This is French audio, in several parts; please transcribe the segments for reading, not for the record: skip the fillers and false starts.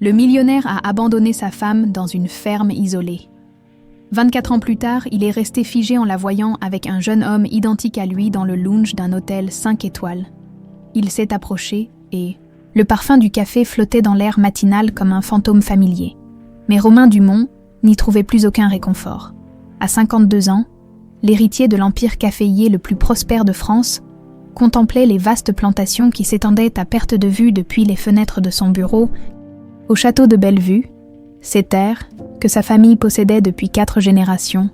Le millionnaire a abandonné sa femme dans une ferme isolée. 24 ans plus tard, il est resté figé en la voyant avec un jeune homme identique à lui dans le lounge d'un hôtel 5 étoiles. Il s'est approché et le parfum du café flottait dans l'air matinal comme un fantôme familier. Mais Romain Dumont n'y trouvait plus aucun réconfort. À 52 ans, l'héritier de l'empire caféier le plus prospère de France contemplait les vastes plantations qui s'étendaient à perte de vue depuis les fenêtres de son bureau au château de Bellevue. Ces terres, que sa famille possédait depuis 4 générations,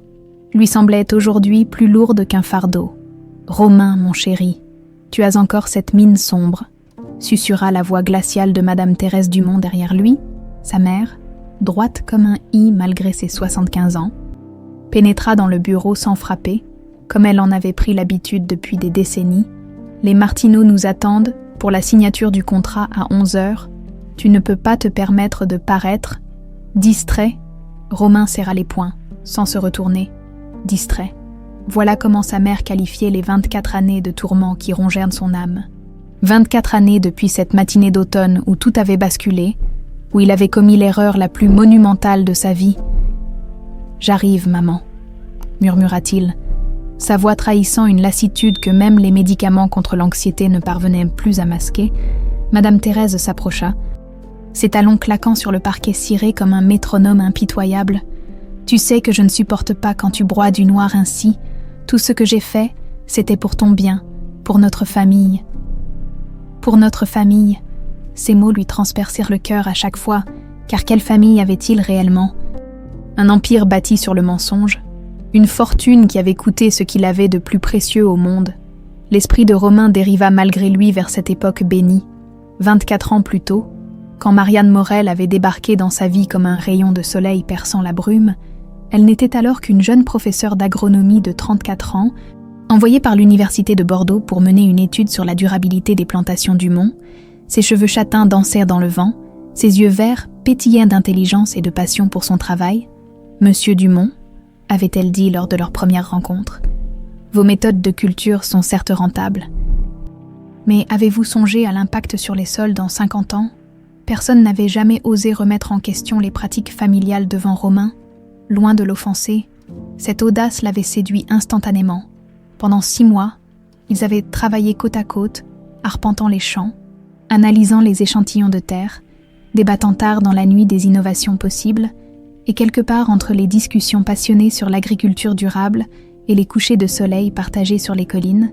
lui semblaient aujourd'hui plus lourdes qu'un fardeau. « Romain, mon chéri, tu as encore cette mine sombre », susurra la voix glaciale de Madame Thérèse Dumont derrière lui. Sa mère, droite comme un i malgré ses 75 ans, pénétra dans le bureau sans frapper, comme elle en avait pris l'habitude depuis des décennies. « Les Martineau nous attendent pour la signature du contrat à 11 heures. Tu ne peux pas te permettre de paraître. » Distrait, Romain serra les poings, sans se retourner. Distrait. Voilà comment sa mère qualifiait les 24 années de tourments qui rongèrent son âme. 24 années depuis cette matinée d'automne où tout avait basculé, où il avait commis l'erreur la plus monumentale de sa vie. « J'arrive, maman », murmura-t-il, sa voix trahissant une lassitude que même les médicaments contre l'anxiété ne parvenaient plus à masquer. Madame Thérèse s'approcha, ses talons claquant sur le parquet ciré comme un métronome impitoyable. « Tu sais que je ne supporte pas quand tu broies du noir ainsi. Tout ce que j'ai fait, c'était pour ton bien, pour notre famille. » Pour notre famille. Ces mots lui transpercèrent le cœur à chaque fois, car quelle famille avait-il réellement? Un empire bâti sur le mensonge, une fortune qui avait coûté ce qu'il avait de plus précieux au monde. L'esprit de Romain dériva malgré lui vers cette époque bénie. 24 ans plus tôt, quand Marianne Morel avait débarqué dans sa vie comme un rayon de soleil perçant la brume, elle n'était alors qu'une jeune professeure d'agronomie de 34 ans, envoyée par l'université de Bordeaux pour mener une étude sur la durabilité des plantations Dumont. Ses cheveux châtains dansèrent dans le vent, ses yeux verts pétillaient d'intelligence et de passion pour son travail. « Monsieur Dumont », avait-elle dit lors de leur première rencontre, « vos méthodes de culture sont certes rentables. Mais avez-vous songé à l'impact sur les sols dans 50 ans ? Personne n'avait jamais osé remettre en question les pratiques familiales devant Romain. Loin de l'offenser, cette audace l'avait séduit instantanément. Pendant 6 mois, ils avaient travaillé côte à côte, arpentant les champs, analysant les échantillons de terre, débattant tard dans la nuit des innovations possibles, et quelque part entre les discussions passionnées sur l'agriculture durable et les couchers de soleil partagés sur les collines,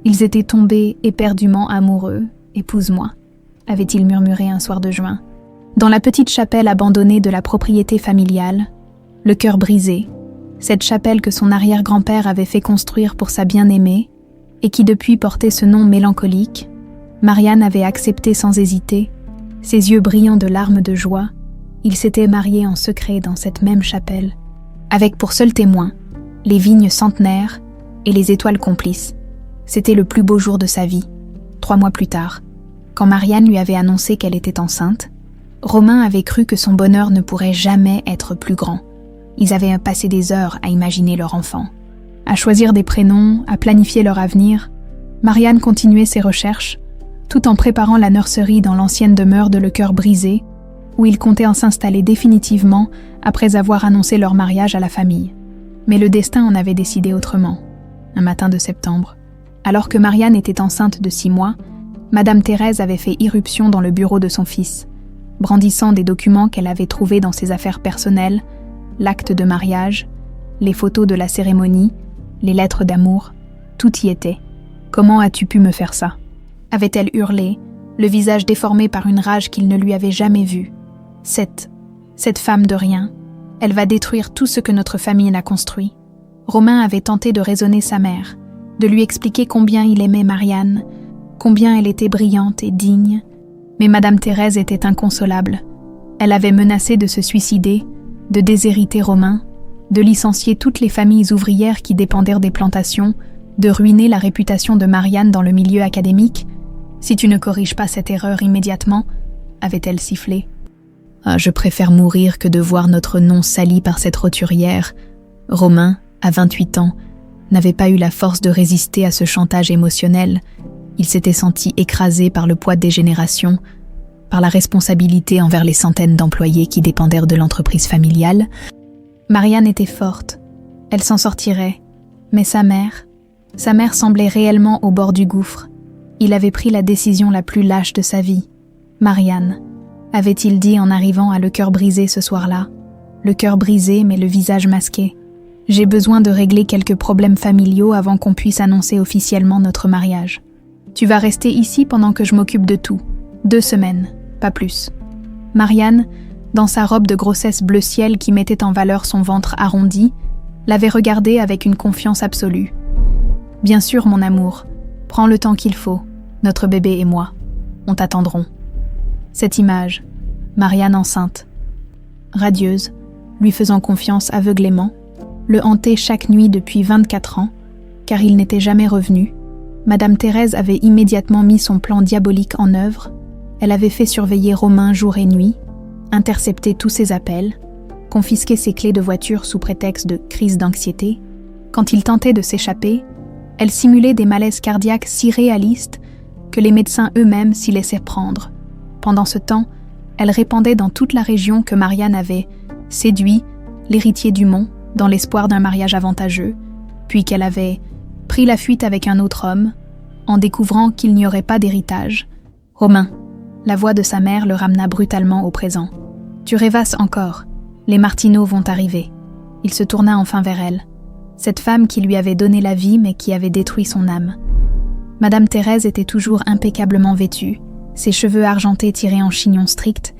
ils étaient tombés éperdument amoureux. « Épouse-moi », avait-il murmuré un soir de juin. Dans la petite chapelle abandonnée de la propriété familiale, le cœur brisé, cette chapelle que son arrière-grand-père avait fait construire pour sa bien-aimée et qui depuis portait ce nom mélancolique, Marianne avait accepté sans hésiter, ses yeux brillants de larmes de joie. Ils s'étaient mariés en secret dans cette même chapelle, avec pour seul témoin les vignes centenaires et les étoiles complices. C'était le plus beau jour de sa vie. 3 mois plus tard, quand Marianne lui avait annoncé qu'elle était enceinte, Romain avait cru que son bonheur ne pourrait jamais être plus grand. Ils avaient passé des heures à imaginer leur enfant, à choisir des prénoms, à planifier leur avenir. Marianne continuait ses recherches, tout en préparant la nurserie dans l'ancienne demeure de Le Cœur Brisé, où ils comptaient s'installer définitivement après avoir annoncé leur mariage à la famille. Mais le destin en avait décidé autrement. Un matin de septembre, alors que Marianne était enceinte de 6 mois, Madame Thérèse avait fait irruption dans le bureau de son fils, brandissant des documents qu'elle avait trouvés dans ses affaires personnelles, l'acte de mariage, les photos de la cérémonie, les lettres d'amour, tout y était. « Comment as-tu pu me faire ça ?» avait-elle hurlé, le visage déformé par une rage qu'il ne lui avait jamais vue. « Cette femme de rien, elle va détruire tout ce que notre famille n'a construit. » Romain avait tenté de raisonner sa mère, de lui expliquer combien il aimait Marianne, combien elle était brillante et digne. Mais Madame Thérèse était inconsolable. Elle avait menacé de se suicider, de déshériter Romain, de licencier toutes les familles ouvrières qui dépendaient des plantations, de ruiner la réputation de Marianne dans le milieu académique. « Si tu ne corriges pas cette erreur immédiatement, » avait-elle sifflé. « Ah, je préfère mourir que de voir notre nom sali par cette roturière. » Romain, à 28 ans, n'avait pas eu la force de résister à ce chantage émotionnel. Il s'était senti écrasé par le poids des générations. par la responsabilité envers les centaines d'employés qui dépendèrent de l'entreprise familiale. Marianne était forte, elle s'en sortirait, mais sa mère semblait réellement au bord du gouffre. Il avait pris la décision la plus lâche de sa vie. Marianne, avait-il dit en arrivant à le cœur brisé ce soir-là, le cœur brisé mais le visage masqué. J'ai besoin de régler quelques problèmes familiaux avant qu'on puisse annoncer officiellement notre mariage. Tu vas rester ici pendant que je m'occupe de tout. 2 semaines, pas plus. Marianne, dans sa robe de grossesse bleu ciel qui mettait en valeur son ventre arrondi, l'avait regardé avec une confiance absolue. Bien sûr, mon amour, prends le temps qu'il faut, notre bébé et moi, on t'attendront. Cette image, Marianne enceinte, radieuse, lui faisant confiance aveuglément, le hantait chaque nuit depuis 24 ans, car il n'était jamais revenu. Madame Thérèse avait immédiatement mis son plan diabolique en œuvre. Elle avait fait surveiller Romain jour et nuit, intercepter tous ses appels, confisquer ses clés de voiture sous prétexte de crise d'anxiété. Quand il tentait de s'échapper, elle simulait des malaises cardiaques si réalistes que les médecins eux-mêmes s'y laissaient prendre. Pendant ce temps, elle répandait dans toute la région que Marianne avait séduit l'héritier Dumont dans l'espoir d'un mariage avantageux, puis qu'elle avait pris la fuite avec un autre homme, en découvrant qu'il n'y aurait pas d'héritage. Romain, la voix de sa mère le ramena brutalement au présent. « Tu rêvasses encore, les Martineau vont arriver. » Il se tourna enfin vers elle, cette femme qui lui avait donné la vie mais qui avait détruit son âme. Madame Thérèse était toujours impeccablement vêtue, ses cheveux argentés tirés en chignon strict,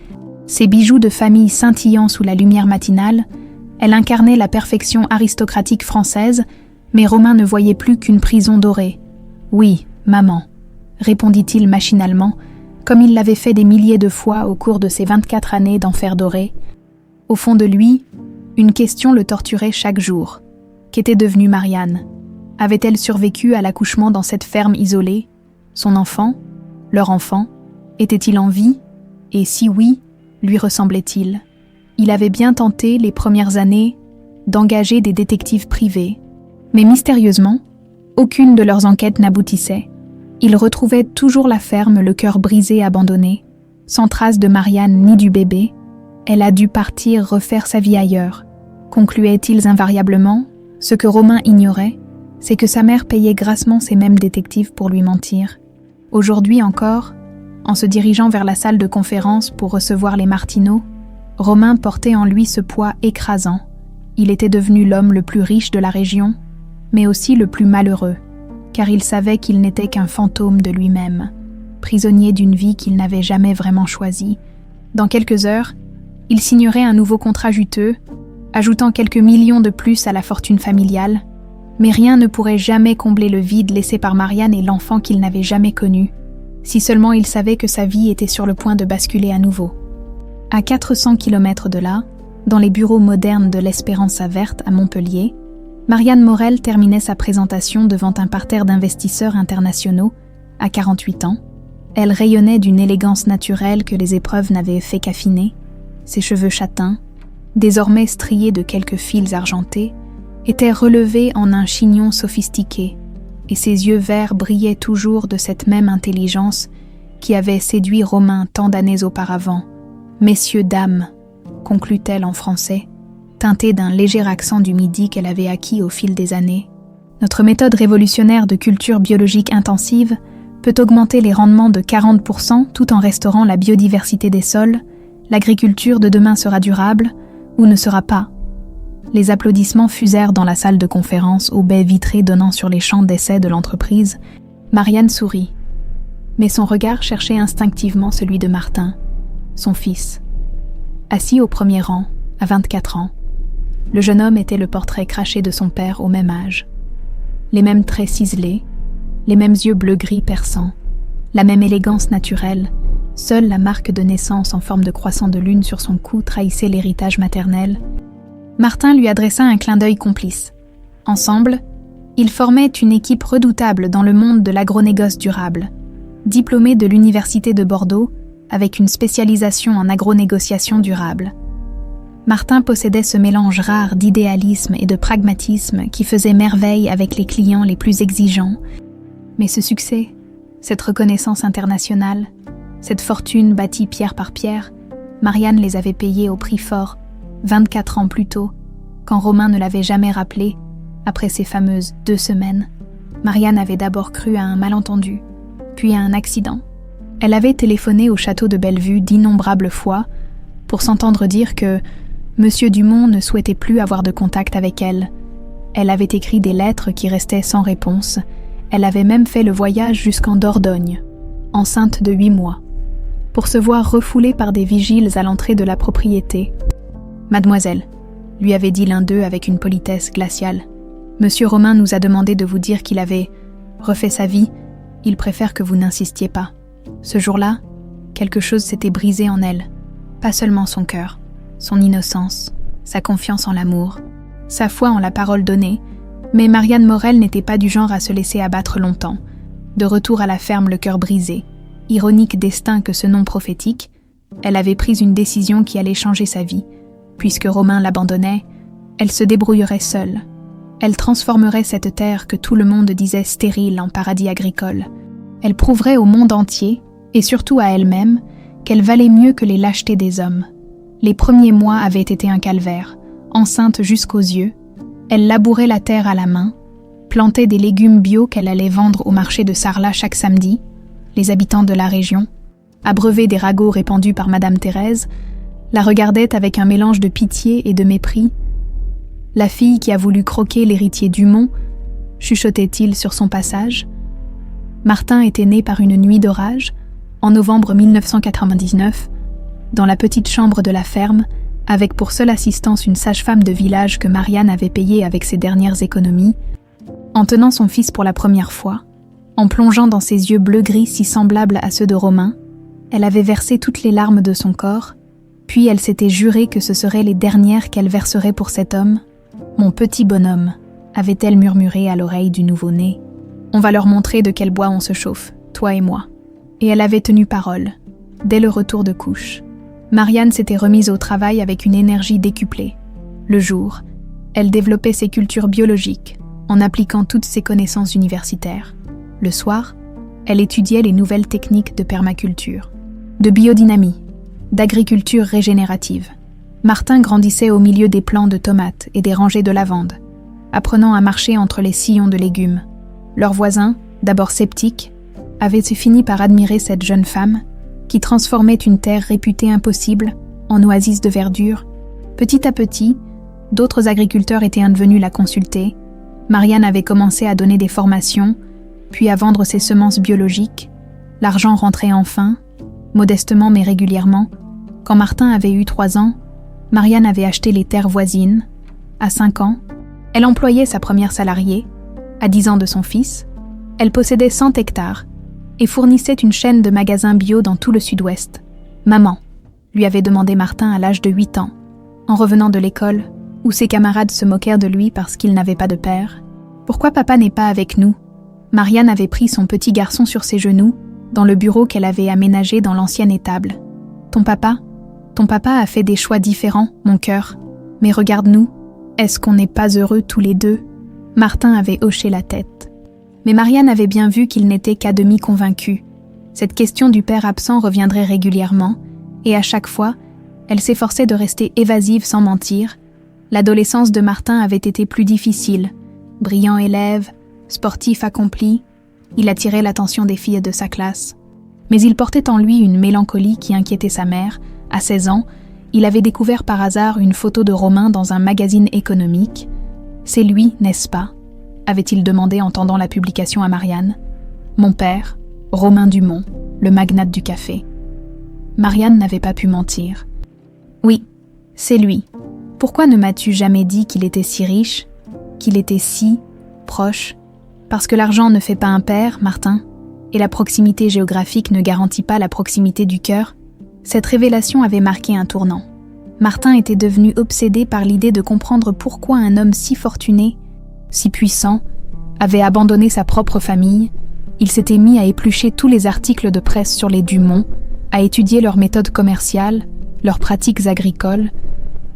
ses bijoux de famille scintillant sous la lumière matinale. Elle incarnait la perfection aristocratique française, mais Romain ne voyait plus qu'une prison dorée. « Oui, maman », répondit-il machinalement, comme il l'avait fait des milliers de fois au cours de ses 24 années d'enfer doré. Au fond de lui, une question le torturait chaque jour. Qu'était devenue Marianne? Avait-elle survécu à l'accouchement dans cette ferme isolée? Son enfant? Leur enfant? Était-il en vie? Et si oui, lui ressemblait-il? Il avait bien tenté, les premières années, d'engager des détectives privés. Mais mystérieusement, aucune de leurs enquêtes n'aboutissait. Ils retrouvaient toujours la ferme, le cœur brisé, abandonné, sans trace de Marianne ni du bébé. Elle a dû partir refaire sa vie ailleurs. Concluaient-ils invariablement? Ce que Romain ignorait, c'est que sa mère payait grassement ces mêmes détectives pour lui mentir. Aujourd'hui encore, en se dirigeant vers la salle de conférence pour recevoir les Martineau, Romain portait en lui ce poids écrasant. Il était devenu l'homme le plus riche de la région, mais aussi le plus malheureux, car il savait qu'il n'était qu'un fantôme de lui-même, prisonnier d'une vie qu'il n'avait jamais vraiment choisie. Dans quelques heures, il signerait un nouveau contrat juteux, ajoutant quelques millions de plus à la fortune familiale, mais rien ne pourrait jamais combler le vide laissé par Marianne et l'enfant qu'il n'avait jamais connu, si seulement il savait que sa vie était sur le point de basculer à nouveau. À 400 km de là, dans les bureaux modernes de l'Espérance Verte à Montpellier, Marianne Morel terminait sa présentation devant un parterre d'investisseurs internationaux à 48 ans. Elle rayonnait d'une élégance naturelle que les épreuves n'avaient fait qu'affiner. Ses cheveux châtains, désormais striés de quelques fils argentés, étaient relevés en un chignon sophistiqué, et ses yeux verts brillaient toujours de cette même intelligence qui avait séduit Romain tant d'années auparavant. « Messieurs, dames », conclut-elle en français, teintée d'un léger accent du Midi qu'elle avait acquis au fil des années. Notre méthode révolutionnaire de culture biologique intensive peut augmenter les rendements de 40% tout en restaurant la biodiversité des sols. L'agriculture de demain sera durable ou ne sera pas. Les applaudissements fusèrent dans la salle de conférence aux baies vitrées donnant sur les champs d'essai de l'entreprise. Marianne sourit, mais son regard cherchait instinctivement celui de Martin, son fils. Assis au premier rang, à 24 ans, le jeune homme était le portrait craché de son père au même âge. Les mêmes traits ciselés, les mêmes yeux bleu-gris perçants, la même élégance naturelle, seule la marque de naissance en forme de croissant de lune sur son cou trahissait l'héritage maternel. Martin lui adressa un clin d'œil complice. Ensemble, ils formaient une équipe redoutable dans le monde de l'agronégoce durable. Diplômé de l'Université de Bordeaux, avec une spécialisation en agronégociation durable. Martin possédait ce mélange rare d'idéalisme et de pragmatisme qui faisait merveille avec les clients les plus exigeants. Mais ce succès, cette reconnaissance internationale, Cette fortune bâtie pierre par pierre, Marianne les avait payées au prix fort, 24 ans plus tôt, quand Romain ne l'avait jamais rappelé, après ces fameuses 2 semaines. Marianne avait d'abord cru à un malentendu, puis à un accident. Elle avait téléphoné au château de Bellevue d'innombrables fois pour s'entendre dire que Monsieur Dumont ne souhaitait plus avoir de contact avec elle. Elle avait écrit des lettres qui restaient sans réponse. Elle avait même fait le voyage jusqu'en Dordogne, enceinte de 8 mois, pour se voir refoulée par des vigiles à l'entrée de la propriété. « Mademoiselle », lui avait dit l'un d'eux avec une politesse glaciale, « Monsieur Romain nous a demandé de vous dire qu'il avait refait sa vie, il préfère que vous n'insistiez pas. » Ce jour-là, quelque chose s'était brisé en elle, pas seulement son cœur, son innocence, sa confiance en l'amour, sa foi en la parole donnée, mais Marianne Morel n'était pas du genre à se laisser abattre longtemps. De retour à la ferme le cœur brisé, ironique destin que ce nom prophétique, elle avait pris une décision qui allait changer sa vie. Puisque Romain l'abandonnait, elle se débrouillerait seule. Elle transformerait cette terre que tout le monde disait stérile en paradis agricole. Elle prouverait au monde entier, et surtout à elle-même, qu'elle valait mieux que les lâchetés des hommes. Les premiers mois avaient été un calvaire. Enceinte jusqu'aux yeux, elle labourait la terre à la main, plantait des légumes bio qu'elle allait vendre au marché de Sarlat chaque samedi. Les habitants de la région, abreuvés des ragots répandus par Madame Thérèse, la regardaient avec un mélange de pitié et de mépris. La fille qui a voulu croquer l'héritier Dumont, chuchotait-il sur son passage. Martin était né par une nuit d'orage, en novembre 1999, dans la petite chambre de la ferme, avec pour seule assistance une sage-femme de village que Marianne avait payée avec ses dernières économies. En tenant son fils pour la première fois, en plongeant dans ses yeux bleu-gris si semblables à ceux de Romain, elle avait versé toutes les larmes de son corps, puis elle s'était juré que ce seraient les dernières qu'elle verserait pour cet homme. « Mon petit bonhomme », avait-elle murmuré à l'oreille du nouveau-né. « On va leur montrer de quel bois on se chauffe, toi et moi. » Et elle avait tenu parole, dès le retour de couche. Marianne s'était remise au travail avec une énergie décuplée. Le jour, elle développait ses cultures biologiques, en appliquant toutes ses connaissances universitaires. Le soir, elle étudiait les nouvelles techniques de permaculture, de biodynamie, d'agriculture régénérative. Martin grandissait au milieu des plants de tomates et des rangées de lavandes, apprenant à marcher entre les sillons de légumes. Leurs voisins, d'abord sceptiques, avaient fini par admirer cette jeune femme qui transformait une terre réputée impossible en oasis de verdure. Petit à petit, d'autres agriculteurs étaient venus la consulter. Marianne avait commencé à donner des formations, puis à vendre ses semences biologiques. L'argent rentrait enfin, modestement mais régulièrement. Quand Martin avait eu 3 ans, Marianne avait acheté les terres voisines. À 5 ans, elle employait sa première salariée. À 10 ans de son fils, elle possédait 100 hectares et fournissait une chaîne de magasins bio dans tout le sud-ouest. « Maman », lui avait demandé Martin à l'âge de 8 ans, en revenant de l'école, où ses camarades se moquèrent de lui parce qu'il n'avait pas de père. « Pourquoi papa n'est pas avec nous ?» Marianne avait pris son petit garçon sur ses genoux, dans le bureau qu'elle avait aménagé dans l'ancienne étable. « Ton papa a fait des choix différents, mon cœur. Mais regarde-nous, est-ce qu'on n'est pas heureux tous les deux ?» Martin avait hoché la tête. Mais Marianne avait bien vu qu'il n'était qu'à demi convaincu. Cette question du père absent reviendrait régulièrement, et à chaque fois, elle s'efforçait de rester évasive sans mentir. L'adolescence de Martin avait été plus difficile. Brillant élève, sportif accompli, il attirait l'attention des filles de sa classe. Mais il portait en lui une mélancolie qui inquiétait sa mère. À 16 ans, il avait découvert par hasard une photo de Romain dans un magazine économique. « C'est lui, n'est-ce pas ?» avait-il demandé en tendant la publication à Marianne. « Mon père, Romain Dumont, le magnate du café. » Marianne n'avait pas pu mentir. « Oui, c'est lui. Pourquoi ne m'as-tu jamais dit qu'il était si riche, qu'il était si proche ? Parce que l'argent ne fait pas un père, Martin, et la proximité géographique ne garantit pas la proximité du cœur. » Cette révélation avait marqué un tournant. Martin était devenu obsédé par l'idée de comprendre pourquoi un homme si fortuné, si puissant, avait abandonné sa propre famille. Il s'était mis à éplucher tous les articles de presse sur les Dumont, à étudier leurs méthodes commerciales, leurs pratiques agricoles.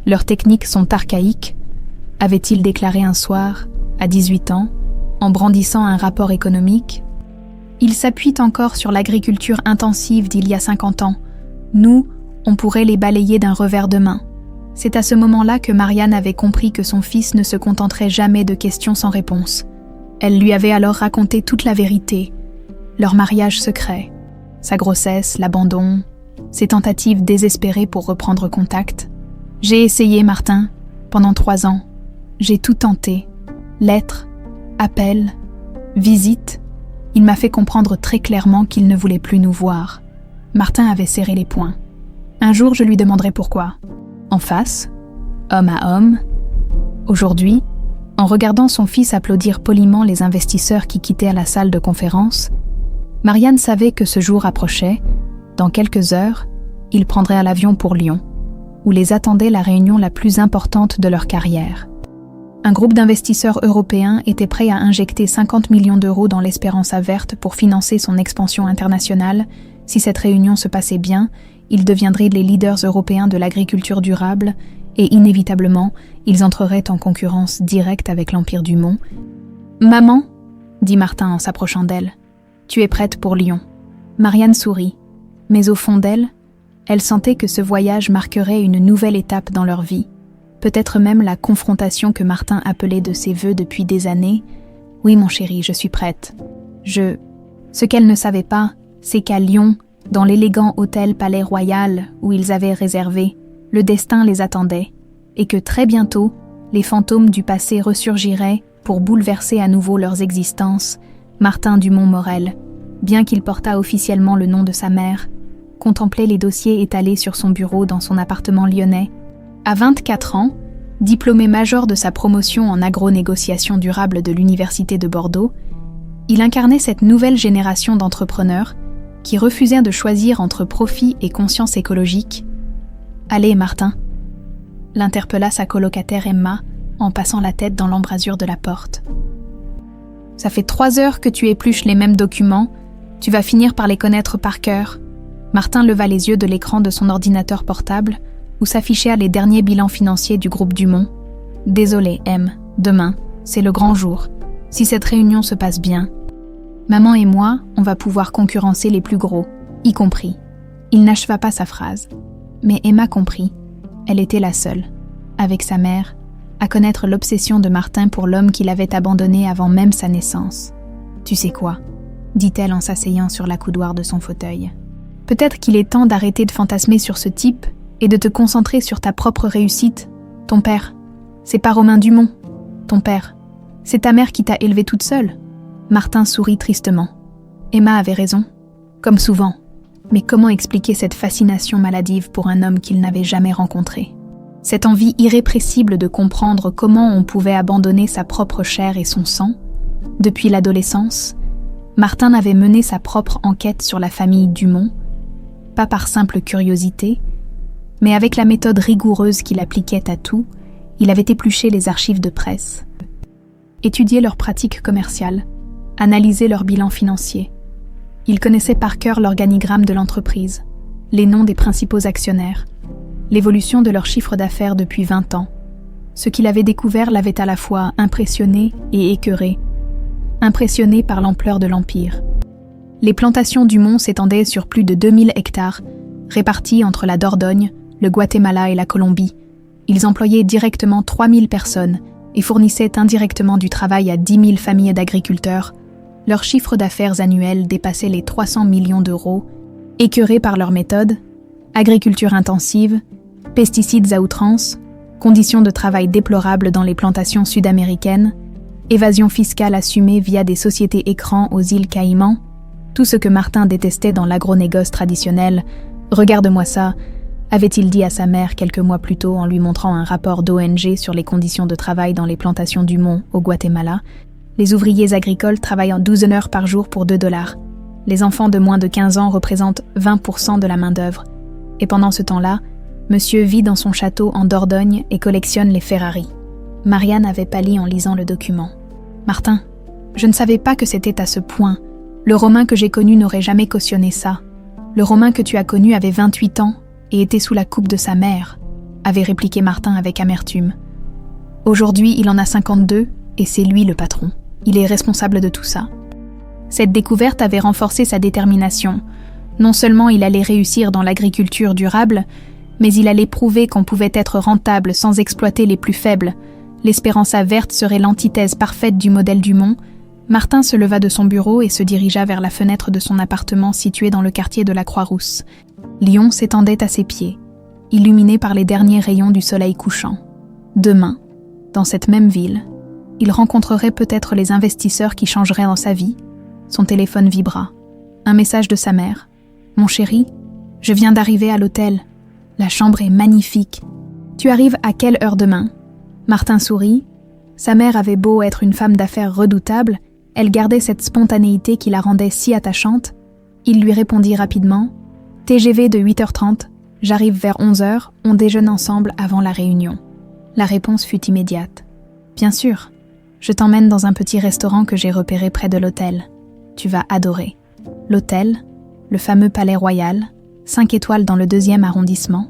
Leurs techniques sont archaïques, avait-il déclaré un soir, à 18 ans, en brandissant un rapport économique. Ils s'appuient encore sur l'agriculture intensive d'il y a 50 ans. Nous, on pourrait les balayer d'un revers de main. C'est à ce moment-là que Marianne avait compris que son fils ne se contenterait jamais de questions sans réponse. Elle lui avait alors raconté toute la vérité, leur mariage secret, sa grossesse, l'abandon, ses tentatives désespérées pour reprendre contact. J'ai essayé, Martin, pendant 3 ans. J'ai tout tenté. Lettres, appels, visites. Il m'a fait comprendre très clairement qu'il ne voulait plus nous voir. Martin avait serré les poings. Un jour, je lui demanderai pourquoi. En face, homme à homme. Aujourd'hui, en regardant son fils applaudir poliment les investisseurs qui quittaient la salle de conférence, Marianne savait que ce jour approchait. Dans quelques heures, ils prendraient l'avion pour Lyon, où les attendait la réunion la plus importante de leur carrière. Un groupe d'investisseurs européens était prêt à injecter 50 millions d'euros dans l'Espérance verte pour financer son expansion internationale. Si cette réunion se passait bien, ils deviendraient les leaders européens de l'agriculture durable et inévitablement, ils entreraient en concurrence directe avec l'Empire du Mont. « Maman, » dit Martin en s'approchant d'elle, « tu es prête pour Lyon. » Marianne sourit, mais au fond d'elle, elle sentait que ce voyage marquerait une nouvelle étape dans leur vie, peut-être même la confrontation que Martin appelait de ses vœux depuis des années. « Oui, mon chéri, je suis prête. Ce qu'elle ne savait pas, c'est qu'à Lyon, dans l'élégant hôtel Palais Royal où ils avaient réservé, le destin les attendait, et que très bientôt, les fantômes du passé ressurgiraient pour bouleverser à nouveau leurs existences. Martin Dumont-Morel, bien qu'il portât officiellement le nom de sa mère, contemplait les dossiers étalés sur son bureau dans son appartement lyonnais. À 24 ans, diplômé major de sa promotion en agro-négociation durable de l'Université de Bordeaux, il incarnait cette nouvelle génération d'entrepreneurs qui refusèrent de choisir entre profit et conscience écologique. « Allez, Martin !» l'interpella sa colocataire Emma en passant la tête dans l'embrasure de la porte. « Ça fait 3 heures que tu épluches les mêmes documents, tu vas finir par les connaître par cœur. » Martin leva les yeux de l'écran de son ordinateur portable où s'affichaient les derniers bilans financiers du groupe Dumont. « Désolé, M, demain, c'est le grand jour. Si cette réunion se passe bien, maman et moi, on va pouvoir concurrencer les plus gros, y compris. » Il n'acheva pas sa phrase. Mais Emma comprit. Elle était la seule, avec sa mère, à connaître l'obsession de Martin pour l'homme qu'il avait abandonné avant même sa naissance. « Tu sais quoi ?» dit-elle en s'asseyant sur l'accoudoir de son fauteuil. « Peut-être qu'il est temps d'arrêter de fantasmer sur ce type et de te concentrer sur ta propre réussite. Ton père, c'est pas Romain Dumont. Ton père, c'est ta mère qui t'a élevée toute seule. » Martin sourit tristement. Emma avait raison, comme souvent. Mais comment expliquer cette fascination maladive pour un homme qu'il n'avait jamais rencontré? Cette envie irrépressible de comprendre comment on pouvait abandonner sa propre chair et son sang? Depuis l'adolescence, Martin avait mené sa propre enquête sur la famille Dumont, pas par simple curiosité, mais avec la méthode rigoureuse qu'il appliquait à tout. Il avait épluché les archives de presse, étudié leurs pratiques commerciales, analysé leurs bilans financiers. Il connaissait par cœur l'organigramme de l'entreprise, les noms des principaux actionnaires, l'évolution de leur chiffre d'affaires depuis 20 ans. Ce qu'il avait découvert l'avait à la fois impressionné et écœuré, impressionné par l'ampleur de l'empire. Les plantations Dumont s'étendaient sur plus de 2000 hectares, répartis entre la Dordogne, le Guatemala et la Colombie. Ils employaient directement 3000 personnes et fournissaient indirectement du travail à 10 000 familles d'agriculteurs. Leur chiffre d'affaires annuel dépassait les 300 millions d'euros, écœurés par leur méthode, agriculture intensive, pesticides à outrance, conditions de travail déplorables dans les plantations sud-américaines, évasion fiscale assumée via des sociétés écrans aux îles Caïmans, tout ce que Martin détestait dans l'agronégoce traditionnel. « Regarde-moi ça », avait-il dit à sa mère quelques mois plus tôt en lui montrant un rapport d'ONG sur les conditions de travail dans les plantations Dumont au Guatemala. Les ouvriers agricoles travaillent en 12 heures par jour pour $2. Les enfants de moins de 15 ans représentent 20% de la main-d'œuvre. Et pendant ce temps-là, monsieur vit dans son château en Dordogne et collectionne les Ferrari. Marianne avait pâli en lisant le document. « Martin, je ne savais pas que c'était à ce point. Le Romain que j'ai connu n'aurait jamais cautionné ça. Le Romain que tu as connu avait 28 ans et était sous la coupe de sa mère, » avait répliqué Martin avec amertume. « Aujourd'hui, il en a 52 et c'est lui le patron. Il est responsable de tout ça. » Cette découverte avait renforcé sa détermination. Non seulement il allait réussir dans l'agriculture durable, mais il allait prouver qu'on pouvait être rentable sans exploiter les plus faibles. L'Espéranza verte serait l'antithèse parfaite du modèle Dumont. Martin se leva de son bureau et se dirigea vers la fenêtre de son appartement situé dans le quartier de la Croix-Rousse. Lyon s'étendait à ses pieds, illuminé par les derniers rayons du soleil couchant. Demain, dans cette même ville, il rencontrerait peut-être les investisseurs qui changeraient dans sa vie. Son téléphone vibra. Un message de sa mère. « Mon chéri, je viens d'arriver à l'hôtel. La chambre est magnifique. Tu arrives à quelle heure demain ?» Martin sourit. Sa mère avait beau être une femme d'affaires redoutable, elle gardait cette spontanéité qui la rendait si attachante. Il lui répondit rapidement « TGV de 8h30, j'arrive vers 11h, on déjeune ensemble avant la réunion. » La réponse fut immédiate. « Bien sûr, je t'emmène dans un petit restaurant que j'ai repéré près de l'hôtel. Tu vas adorer. » L'hôtel, le fameux Palais Royal, 5 étoiles dans le 2e arrondissement.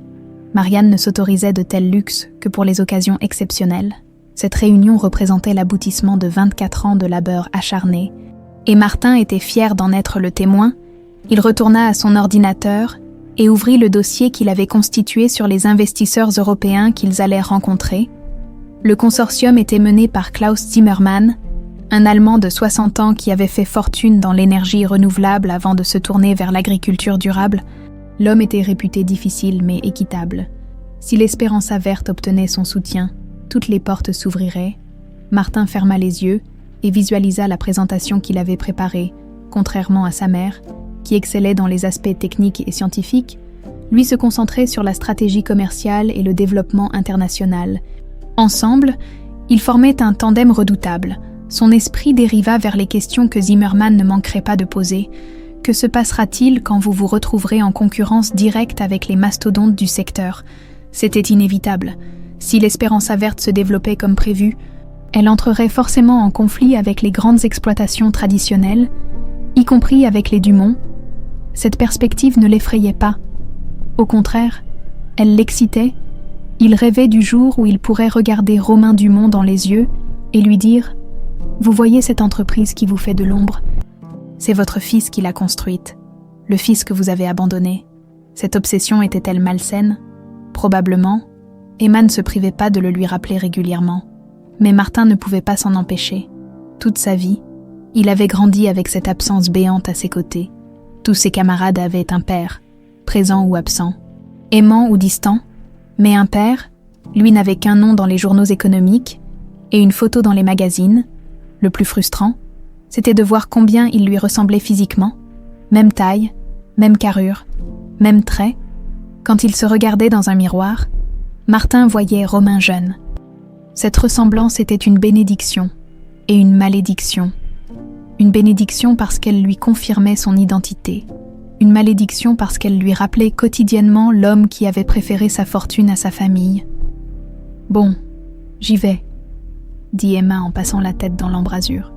Marianne ne s'autorisait de tels luxes que pour les occasions exceptionnelles. Cette réunion représentait l'aboutissement de 24 ans de labeur acharné, et Martin était fier d'en être le témoin. Il retourna à son ordinateur et ouvrit le dossier qu'il avait constitué sur les investisseurs européens qu'ils allaient rencontrer. Le consortium était mené par Klaus Zimmermann, un Allemand de 60 ans qui avait fait fortune dans l'énergie renouvelable avant de se tourner vers l'agriculture durable. L'homme était réputé difficile mais équitable. Si l'Espéranza verte obtenait son soutien, toutes les portes s'ouvriraient. Martin ferma les yeux et visualisa la présentation qu'il avait préparée. Contrairement à sa mère, qui excellait dans les aspects techniques et scientifiques, lui se concentrait sur la stratégie commerciale et le développement international. Ensemble, ils formaient un tandem redoutable. Son esprit dériva vers les questions que Zimmermann ne manquerait pas de poser. Que se passera-t-il quand vous vous retrouverez en concurrence directe avec les mastodontes du secteur ? C'était inévitable. Si l'Espéranza verte se développait comme prévu, elle entrerait forcément en conflit avec les grandes exploitations traditionnelles, y compris avec les Dumont. Cette perspective ne l'effrayait pas. Au contraire, elle l'excitait. Il rêvait du jour où il pourrait regarder Romain Dumont dans les yeux et lui dire « Vous voyez cette entreprise qui vous fait de l'ombre ? C'est votre fils qui l'a construite, le fils que vous avez abandonné. Cette obsession était-elle malsaine ? Probablement. Emma ne se privait pas de le lui rappeler régulièrement. Mais Martin ne pouvait pas s'en empêcher. Toute sa vie, il avait grandi avec cette absence béante à ses côtés. Tous ses camarades avaient un père, présent ou absent, aimant ou distant, mais un père, lui n'avait qu'un nom dans les journaux économiques et une photo dans les magazines. Le plus frustrant, c'était de voir combien il lui ressemblait physiquement, même taille, même carrure, même trait. Quand il se regardait dans un miroir, Martin voyait Romain jeune. Cette ressemblance était une bénédiction et une malédiction. Une bénédiction parce qu'elle lui confirmait son identité. Une malédiction parce qu'elle lui rappelait quotidiennement l'homme qui avait préféré sa fortune à sa famille. « Bon, j'y vais », dit Emma en passant la tête dans l'embrasure.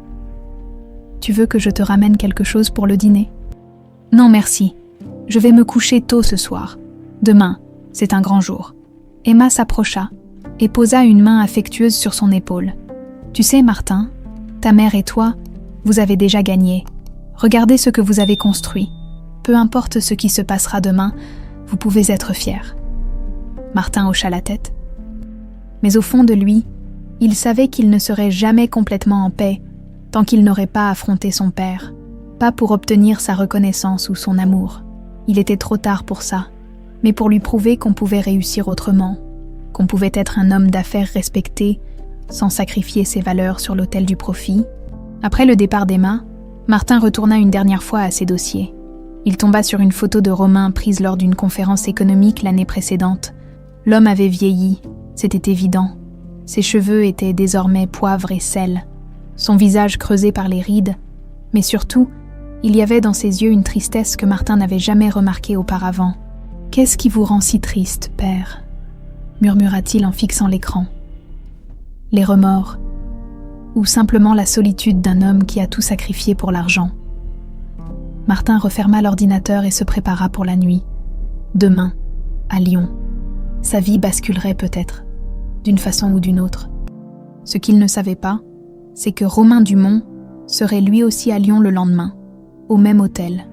« Tu veux que je te ramène quelque chose pour le dîner ? » ?»« Non, merci. Je vais me coucher tôt ce soir. Demain, c'est un grand jour. » Emma s'approcha et posa une main affectueuse sur son épaule. « Tu sais, Martin, ta mère et toi, vous avez déjà gagné. Regardez ce que vous avez construit. Peu importe ce qui se passera demain, vous pouvez être fiers. » Martin hocha la tête. Mais au fond de lui, il savait qu'il ne serait jamais complètement en paix tant qu'il n'aurait pas affronté son père, pas pour obtenir sa reconnaissance ou son amour. Il était trop tard pour ça, mais pour lui prouver qu'on pouvait réussir autrement, qu'on pouvait être un homme d'affaires respecté sans sacrifier ses valeurs sur l'autel du profit. Après le départ d'Emma, Martin retourna une dernière fois à ses dossiers. Il tomba sur une photo de Romain prise lors d'une conférence économique l'année précédente. L'homme avait vieilli, c'était évident. Ses cheveux étaient désormais poivre et sel, son visage creusé par les rides, mais surtout, il y avait dans ses yeux une tristesse que Martin n'avait jamais remarquée auparavant. « Qu'est-ce qui vous rend si triste, père ?» murmura-t-il en fixant l'écran. Les remords, ou simplement la solitude d'un homme qui a tout sacrifié pour l'argent. Martin referma l'ordinateur et se prépara pour la nuit. Demain, à Lyon, sa vie basculerait peut-être, d'une façon ou d'une autre. Ce qu'il ne savait pas, c'est que Romain Dumont serait lui aussi à Lyon le lendemain, au même hôtel,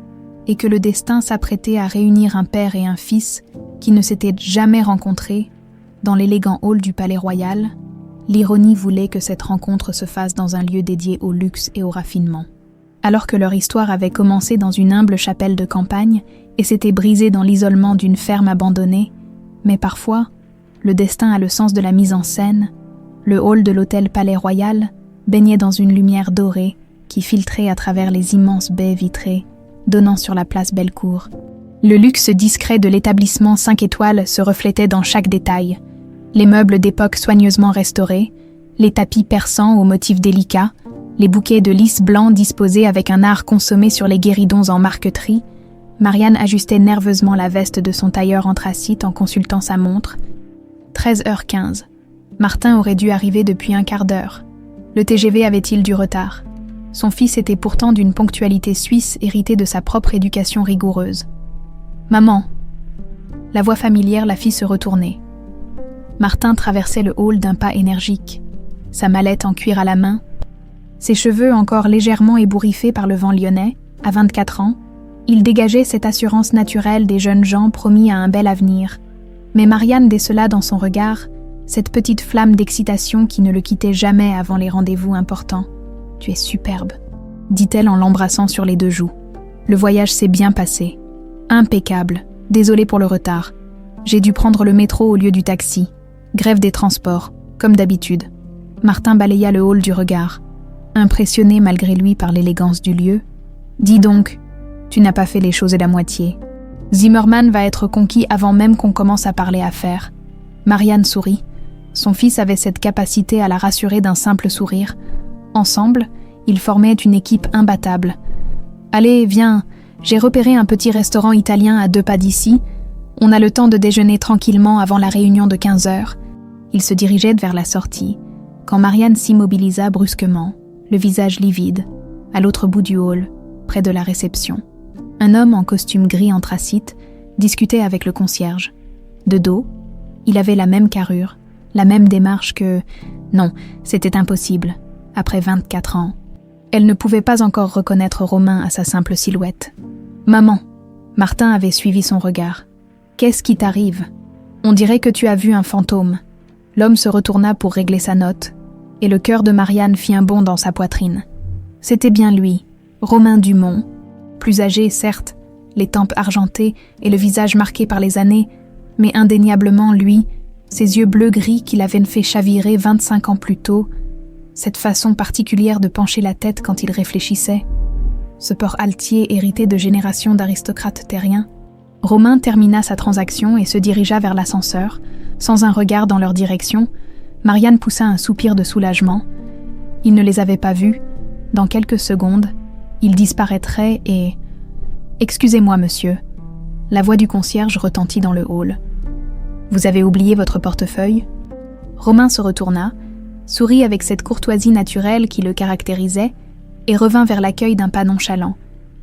et que le destin s'apprêtait à réunir un père et un fils qui ne s'étaient jamais rencontrés dans l'élégant hall du Palais Royal, l'ironie voulait que cette rencontre se fasse dans un lieu dédié au luxe et au raffinement. Alors que leur histoire avait commencé dans une humble chapelle de campagne et s'était brisée dans l'isolement d'une ferme abandonnée, mais parfois, le destin a le sens de la mise en scène, le hall de l'hôtel Palais Royal baignait dans une lumière dorée qui filtrait à travers les immenses baies vitrées donnant sur la place Bellecour. Le luxe discret de l'établissement 5 étoiles se reflétait dans chaque détail. Les meubles d'époque soigneusement restaurés, les tapis persans aux motifs délicats, les bouquets de lys blancs disposés avec un art consommé sur les guéridons en marqueterie. Marianne ajustait nerveusement la veste de son tailleur anthracite en consultant sa montre. 13h15. Martin aurait dû arriver depuis un quart d'heure. Le TGV avait-il du retard? Son fils était pourtant d'une ponctualité suisse héritée de sa propre éducation rigoureuse. « Maman !» La voix familière la fit se retourner. Martin traversait le hall d'un pas énergique, sa mallette en cuir à la main. Ses cheveux encore légèrement ébouriffés par le vent lyonnais, à 24 ans, il dégageait cette assurance naturelle des jeunes gens promis à un bel avenir. Mais Marianne décela dans son regard cette petite flamme d'excitation qui ne le quittait jamais avant les rendez-vous importants. « Tu es superbe », dit-elle en l'embrassant sur les 2 joues. « Le voyage s'est bien passé. Impeccable. Désolée pour le retard. J'ai dû prendre le métro au lieu du taxi. Grève des transports, comme d'habitude. » Martin balaya le hall du regard, impressionné malgré lui par l'élégance du lieu. « Dis donc, tu n'as pas fait les choses à la moitié. Zimmermann va être conquis avant même qu'on commence à parler affaires. » Marianne sourit. Son fils avait cette capacité à la rassurer d'un simple sourire. Ensemble, ils formaient une équipe imbattable. « Allez, viens, j'ai repéré un petit restaurant italien à 2 pas d'ici. On a le temps de déjeuner tranquillement avant la réunion de 15h. » Ils se dirigeaient vers la sortie, quand Marianne s'immobilisa brusquement, le visage livide, à l'autre bout du hall, près de la réception. Un homme en costume gris anthracite discutait avec le concierge. De dos, il avait la même carrure, la même démarche que... Non, c'était impossible. Après 24 ans, elle ne pouvait pas encore reconnaître Romain à sa simple silhouette. « Maman !» Martin avait suivi son regard. « Qu'est-ce qui t'arrive ? On dirait que tu as vu un fantôme. » L'homme se retourna pour régler sa note, et le cœur de Marianne fit un bond dans sa poitrine. C'était bien lui, Romain Dumont, plus âgé certes, les tempes argentées et le visage marqué par les années, mais indéniablement lui, ses yeux bleu-gris qui l'avaient fait chavirer 25 ans plus tôt, cette façon particulière de pencher la tête quand il réfléchissait, ce port altier hérité de générations d'aristocrates terriens. Romain termina sa transaction et se dirigea vers l'ascenseur. Sans un regard dans leur direction, Marianne poussa un soupir de soulagement. Il ne les avait pas vus. Dans quelques secondes, il disparaîtrait et... « Excusez-moi, monsieur. » La voix du concierge retentit dans le hall. « Vous avez oublié votre portefeuille ?» Romain se retourna, sourit avec cette courtoisie naturelle qui le caractérisait et revint vers l'accueil d'un pas nonchalant.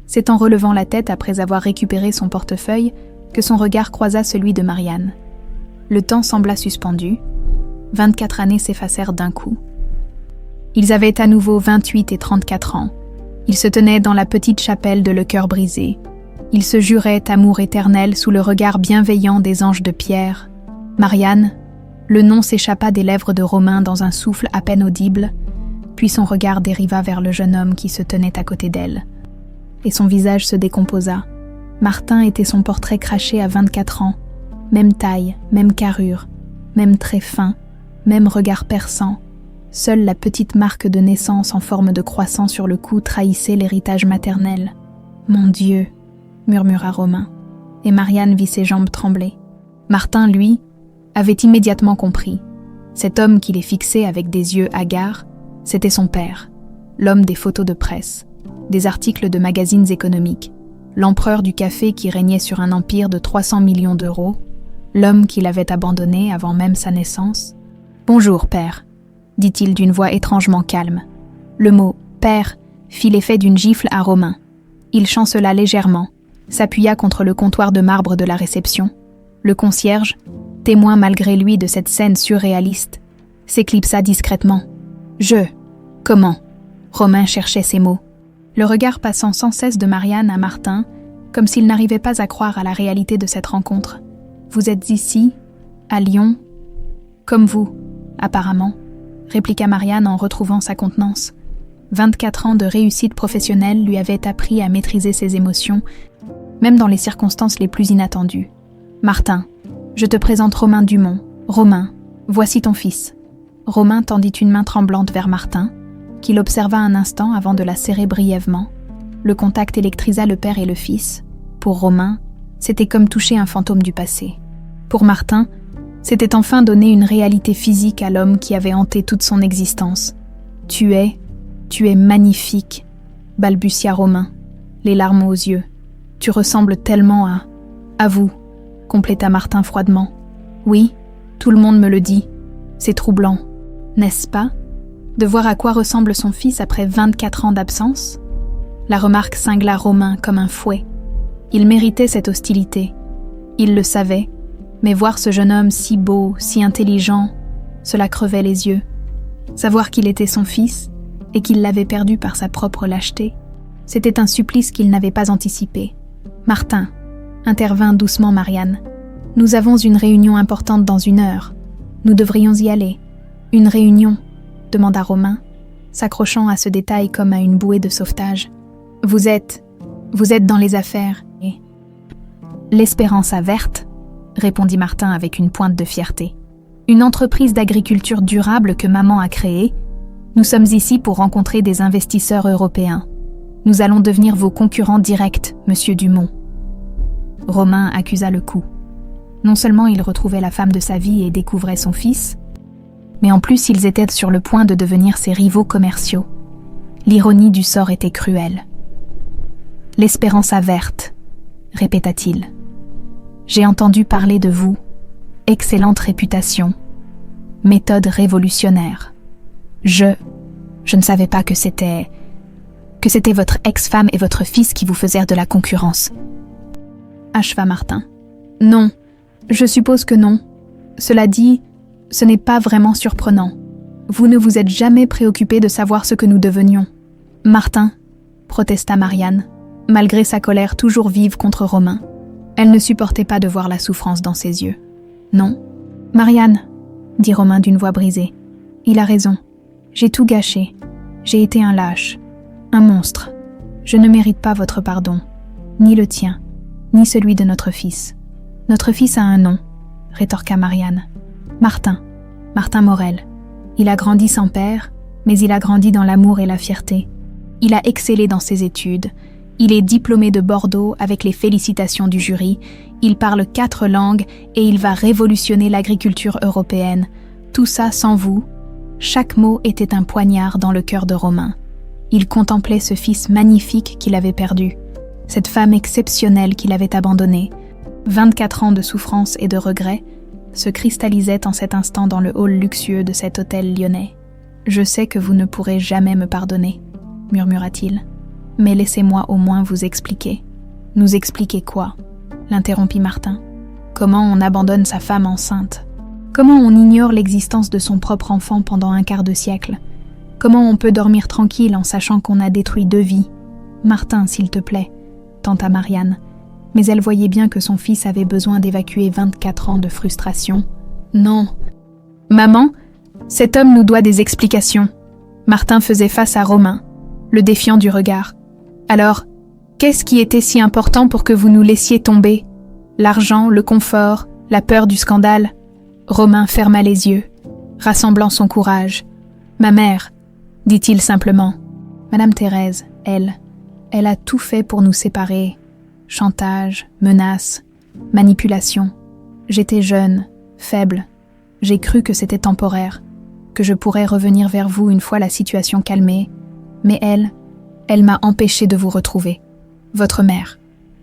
C'est en relevant la tête après avoir récupéré son portefeuille que son regard croisa celui de Marianne. Le temps sembla suspendu. 24 années s'effacèrent d'un coup. Ils avaient à nouveau 28 et 34 ans. Ils se tenaient dans la petite chapelle de Le Cœur Brisé. Ils se juraient amour éternel sous le regard bienveillant des anges de pierre. Marianne, le nom s'échappa des lèvres de Romain dans un souffle à peine audible, puis son regard dériva vers le jeune homme qui se tenait à côté d'elle. Et son visage se décomposa. Martin était son portrait craché à 24 ans. Même taille, même carrure, même trait fin, même regard perçant. Seule la petite marque de naissance en forme de croissant sur le cou trahissait l'héritage maternel. « Mon Dieu !» murmura Romain, et Marianne vit ses jambes trembler. Martin, lui, avait immédiatement compris. Cet homme qui les fixait avec des yeux hagards, c'était son père, l'homme des photos de presse, des articles de magazines économiques, l'empereur du café qui régnait sur un empire de 300 millions d'euros, l'homme qui l'avait abandonné avant même sa naissance. « Bonjour, père », dit-il d'une voix étrangement calme. Le mot « père » fit l'effet d'une gifle à Romain. Il chancela légèrement, s'appuya contre le comptoir de marbre de la réception. Le concierge, témoin malgré lui de cette scène surréaliste, s'éclipsa discrètement. « Comment » Romain cherchait ses mots, le regard passant sans cesse de Marianne à Martin, comme s'il n'arrivait pas à croire à la réalité de cette rencontre. « Vous êtes ici, à Lyon, comme vous, apparemment, » répliqua Marianne en retrouvant sa contenance. 24 ans de réussite professionnelle lui avaient appris à maîtriser ses émotions, même dans les circonstances les plus inattendues. « Martin, je te présente Romain Dumont. Romain, voici ton fils. » Romain tendit une main tremblante vers Martin, qui l'observa un instant avant de la serrer brièvement. Le contact électrisa le père et le fils. Pour Romain, c'était comme toucher un fantôme du passé. Pour Martin, c'était enfin donner une réalité physique à l'homme qui avait hanté toute son existence. « Tu es magnifique », balbutia Romain, les larmes aux yeux. « Tu ressembles tellement à vous », compléta Martin froidement. « Oui, tout le monde me le dit. C'est troublant, n'est-ce pas, de voir à quoi ressemble son fils après 24 ans d'absence ?» La remarque cingla Romain comme un fouet. Il méritait cette hostilité. Il le savait, mais voir ce jeune homme si beau, si intelligent, cela crevait les yeux. Savoir qu'il était son fils et qu'il l'avait perdu par sa propre lâcheté, c'était un supplice qu'il n'avait pas anticipé. « Martin, » intervint doucement Marianne, « nous avons une réunion importante dans 1 heure. Nous devrions y aller. »« Une réunion ?» demanda Romain, s'accrochant à ce détail comme à une bouée de sauvetage. « Vous êtes dans les affaires. » L'Espérança Verte, répondit Martin avec une pointe de fierté. Une entreprise d'agriculture durable que maman a créée. Nous sommes ici pour rencontrer des investisseurs européens. Nous allons devenir vos concurrents directs, monsieur Dumont. Romain accusa le coup. Non seulement il retrouvait la femme de sa vie et découvrait son fils, mais en plus ils étaient sur le point de devenir ses rivaux commerciaux. L'ironie du sort était cruelle. « L'Espérança Verte », répéta-t-il. « J'ai entendu parler de vous. Excellente réputation. Méthode révolutionnaire. Je ne savais pas que c'était votre ex-femme et votre fils qui vous faisèrent de la concurrence. » acheva Martin. « Non, je suppose que non. Cela dit, ce n'est pas vraiment surprenant. Vous ne vous êtes jamais préoccupé de savoir ce que nous devenions. »« Martin, » protesta Marianne, malgré sa colère toujours vive contre Romain. Elle ne supportait pas de voir la souffrance dans ses yeux. « Non. »« Marianne, » dit Romain d'une voix brisée. « Il a raison. J'ai tout gâché. J'ai été un lâche. Un monstre. Je ne mérite pas votre pardon. Ni le tien, ni celui de notre fils. Notre fils a un nom, » rétorqua Marianne. « Martin. Martin Morel. Il a grandi sans père, mais il a grandi dans l'amour et la fierté. Il a excellé dans ses études. Il est diplômé de Bordeaux avec les félicitations du jury. Il parle 4 langues et il va révolutionner l'agriculture européenne. Tout ça sans vous. » Chaque mot était un poignard dans le cœur de Romain. Il contemplait ce fils magnifique qu'il avait perdu, cette femme exceptionnelle qu'il avait abandonnée. 24 ans de souffrance et de regrets se cristallisaient en cet instant dans le hall luxueux de cet hôtel lyonnais. « Je sais que vous ne pourrez jamais me pardonner, » murmura-t-il. « Mais laissez-moi au moins vous expliquer. »« Nous expliquer quoi ?» l'interrompit Martin. « Comment on abandonne sa femme enceinte ? Comment on ignore l'existence de son propre enfant pendant un quart de siècle ? Comment on peut dormir tranquille en sachant qu'on a détruit 2 vies ? Martin, s'il te plaît, » tenta Marianne. Mais elle voyait bien que son fils avait besoin d'évacuer 24 ans de frustration. « Non. Maman, cet homme nous doit des explications. » Martin faisait face à Romain, le défiant du regard. « Alors, qu'est-ce qui était si important pour que vous nous laissiez tomber ? L'argent, le confort, la peur du scandale ?» Romain ferma les yeux, rassemblant son courage. « Ma mère, » dit-il simplement. « Madame Thérèse, elle a tout fait pour nous séparer. Chantage, menaces, manipulation. J'étais jeune, faible. J'ai cru que c'était temporaire, que je pourrais revenir vers vous une fois la situation calmée. Mais elle m'a empêché de vous retrouver. Votre mère. »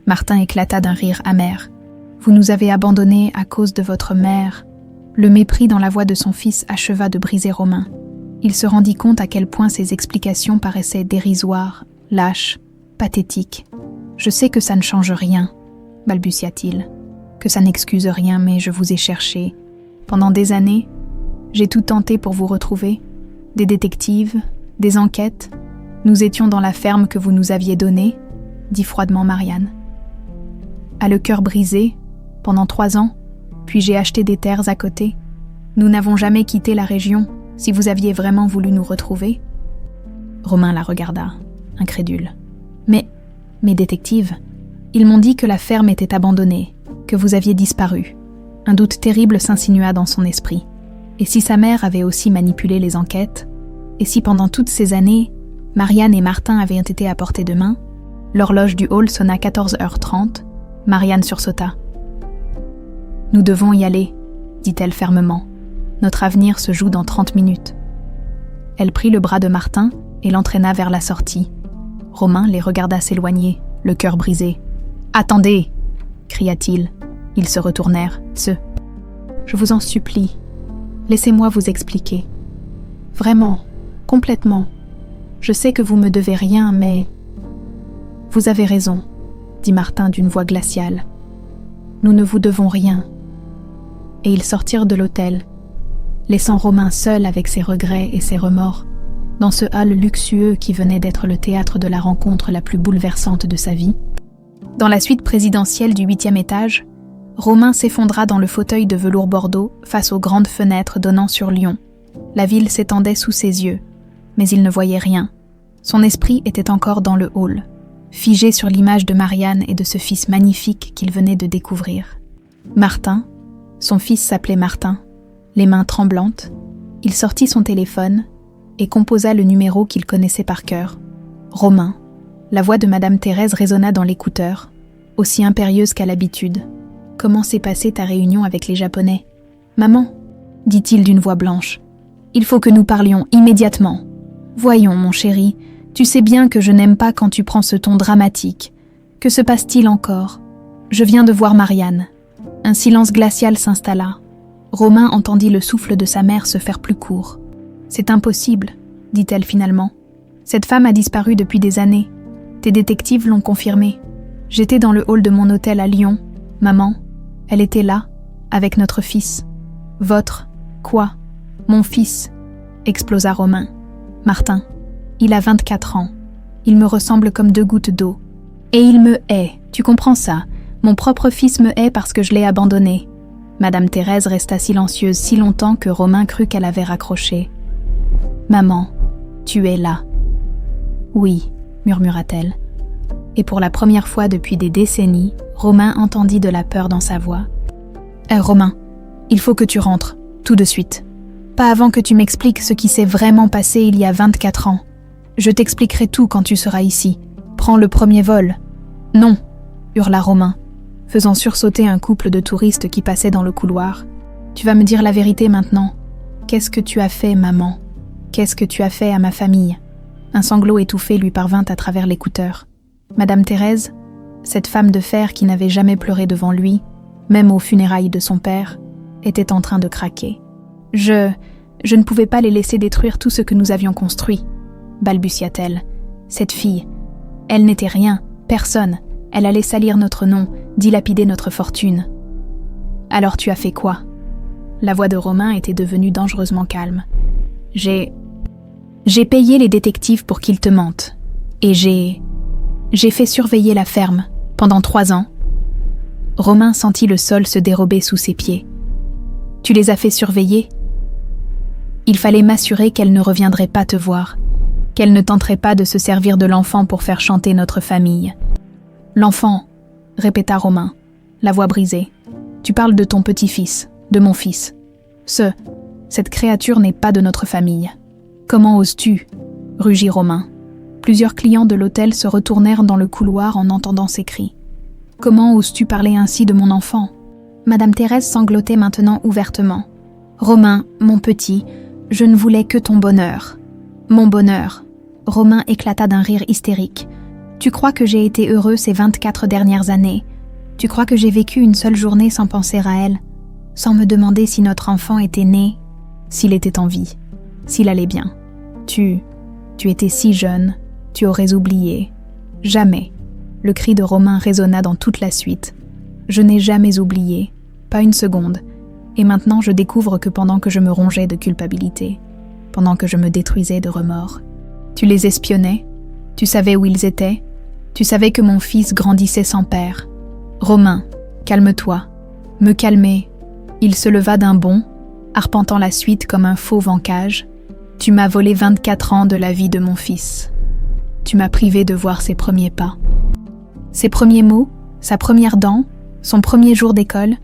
Martin éclata d'un rire amer. « Vous nous avez abandonnés à cause de votre mère. » Le mépris dans la voix de son fils acheva de briser Romain. Il se rendit compte à quel point ses explications paraissaient dérisoires, lâches, pathétiques. « Je sais que ça ne change rien, » balbutia-t-il, « que ça n'excuse rien, mais je vous ai cherché. Pendant des années, j'ai tout tenté pour vous retrouver. Des détectives, des enquêtes, Nous étions dans la ferme que vous nous aviez donnée, dit froidement Marianne. A le cœur brisé, pendant 3 ans, puis j'ai acheté des terres à côté. Nous n'avons jamais quitté la région, si vous aviez vraiment voulu nous retrouver. Romain la regarda, incrédule. Mais, mes détectives, ils m'ont dit que la ferme était abandonnée, que vous aviez disparu. Un doute terrible s'insinua dans son esprit. Et si sa mère avait aussi manipulé les enquêtes? Et si pendant toutes ces années, Marianne et Martin avaient été à portée de main? L'horloge du hall sonna 14h30. Marianne sursauta. « Nous devons y aller, dit-elle fermement. Notre avenir se joue dans 30 minutes. » Elle prit le bras de Martin et l'entraîna vers la sortie. Romain les regarda s'éloigner, le cœur brisé. « Attendez !» cria-t-il. Ils se retournèrent, Je vous en supplie, laissez-moi vous expliquer. Vraiment, complètement. Je sais que vous me devez rien, mais... Vous avez raison, dit Martin d'une voix glaciale. Nous ne vous devons rien. Et ils sortirent de l'hôtel, laissant Romain seul avec ses regrets et ses remords, dans ce hall luxueux qui venait d'être le théâtre de la rencontre la plus bouleversante de sa vie. Dans la suite présidentielle du 8e étage, Romain s'effondra dans le fauteuil de velours bordeaux face aux grandes fenêtres donnant sur Lyon. La ville s'étendait sous ses yeux, mais il ne voyait rien. Son esprit était encore dans le hall, figé sur l'image de Marianne et de ce fils magnifique qu'il venait de découvrir. Martin, son fils s'appelait Martin, les mains tremblantes, il sortit son téléphone et composa le numéro qu'il connaissait par cœur. Romain. La voix de Madame Thérèse résonna dans l'écouteur, aussi impérieuse qu'à l'habitude. « Comment s'est passée ta réunion avec les Japonais ?»« Maman, dit-il d'une voix blanche, il faut que nous parlions immédiatement. Voyons, mon chéri, tu sais bien que je n'aime pas quand tu prends ce ton dramatique. Que se passe-t-il encore ? Je viens de voir Marianne. » Un silence glacial s'installa. Romain entendit le souffle de sa mère se faire plus court. « C'est impossible, dit-elle finalement. Cette femme a disparu depuis des années. Tes détectives l'ont confirmé. J'étais dans le hall de mon hôtel à Lyon. Maman, elle était là, avec notre fils. Votre, quoi ? Mon fils, explosa Romain. Martin, il a 24 ans. Il me ressemble comme 2 gouttes d'eau. Et il me hait, tu comprends ça ? Mon propre fils me hait parce que je l'ai abandonné. Madame Thérèse resta silencieuse si longtemps que Romain crut qu'elle avait raccroché. Maman, tu es là. Oui, murmura-t-elle. Et pour la première fois depuis des décennies, Romain entendit de la peur dans sa voix. « Romain, il faut que tu rentres, tout de suite. Pas avant que tu m'expliques ce qui s'est vraiment passé il y a 24 ans. Je t'expliquerai tout quand tu seras ici. Prends le premier vol. »« Non !» hurla Romain, faisant sursauter un couple de touristes qui passaient dans le couloir. « Tu vas me dire la vérité maintenant. Qu'est-ce que tu as fait, maman ? Qu'est-ce que tu as fait à ma famille ?» Un sanglot étouffé lui parvint à travers l'écouteur. Madame Thérèse, cette femme de fer qui n'avait jamais pleuré devant lui, même aux funérailles de son père, était en train de craquer. « Je ne pouvais pas les laisser détruire tout ce que nous avions construit, » balbutia-t-elle. « Cette fille, elle n'était rien, personne. Elle allait salir notre nom, dilapider notre fortune. »« Alors tu as fait quoi ?» La voix de Romain était devenue dangereusement calme. « J'ai payé les détectives pour qu'ils te mentent. Et j'ai fait surveiller la ferme pendant 3 ans. » Romain sentit le sol se dérober sous ses pieds. « Tu les as fait surveiller ? Il fallait m'assurer qu'elle ne reviendrait pas te voir, qu'elle ne tenterait pas de se servir de l'enfant pour faire chanter notre famille. »« L'enfant, » répéta Romain, la voix brisée. « Tu parles de ton petit-fils, de mon fils. Cette créature n'est pas de notre famille. »« Comment oses-tu » rugit Romain. Plusieurs clients de l'hôtel se retournèrent dans le couloir en entendant ces cris. « Comment oses-tu parler ainsi de mon enfant ?» Madame Thérèse sanglotait maintenant ouvertement. « Romain, mon petit, je ne voulais que ton bonheur. »« Mon bonheur !» Romain éclata d'un rire hystérique. « Tu crois que j'ai été heureux ces 24 dernières années ? Tu crois que j'ai vécu une seule journée sans penser à elle, sans me demander si notre enfant était né, s'il était en vie, s'il allait bien ? Tu étais si jeune, tu aurais oublié. Jamais. » Le cri de Romain résonna dans toute la suite. « Je n'ai jamais oublié, pas une seconde. Et maintenant je découvre que pendant que je me rongeais de culpabilité, pendant que je me détruisais de remords, tu les espionnais, Tu savais où ils étaient. Tu savais que mon fils grandissait sans père. Romain, calme-toi. Me calmer. Il se leva d'un bond, arpentant la suite comme un fauve en cage. Tu m'as volé 24 ans de la vie de mon fils. Tu m'as privé de voir ses premiers pas. Ses premiers mots, sa première dent, son premier jour d'école.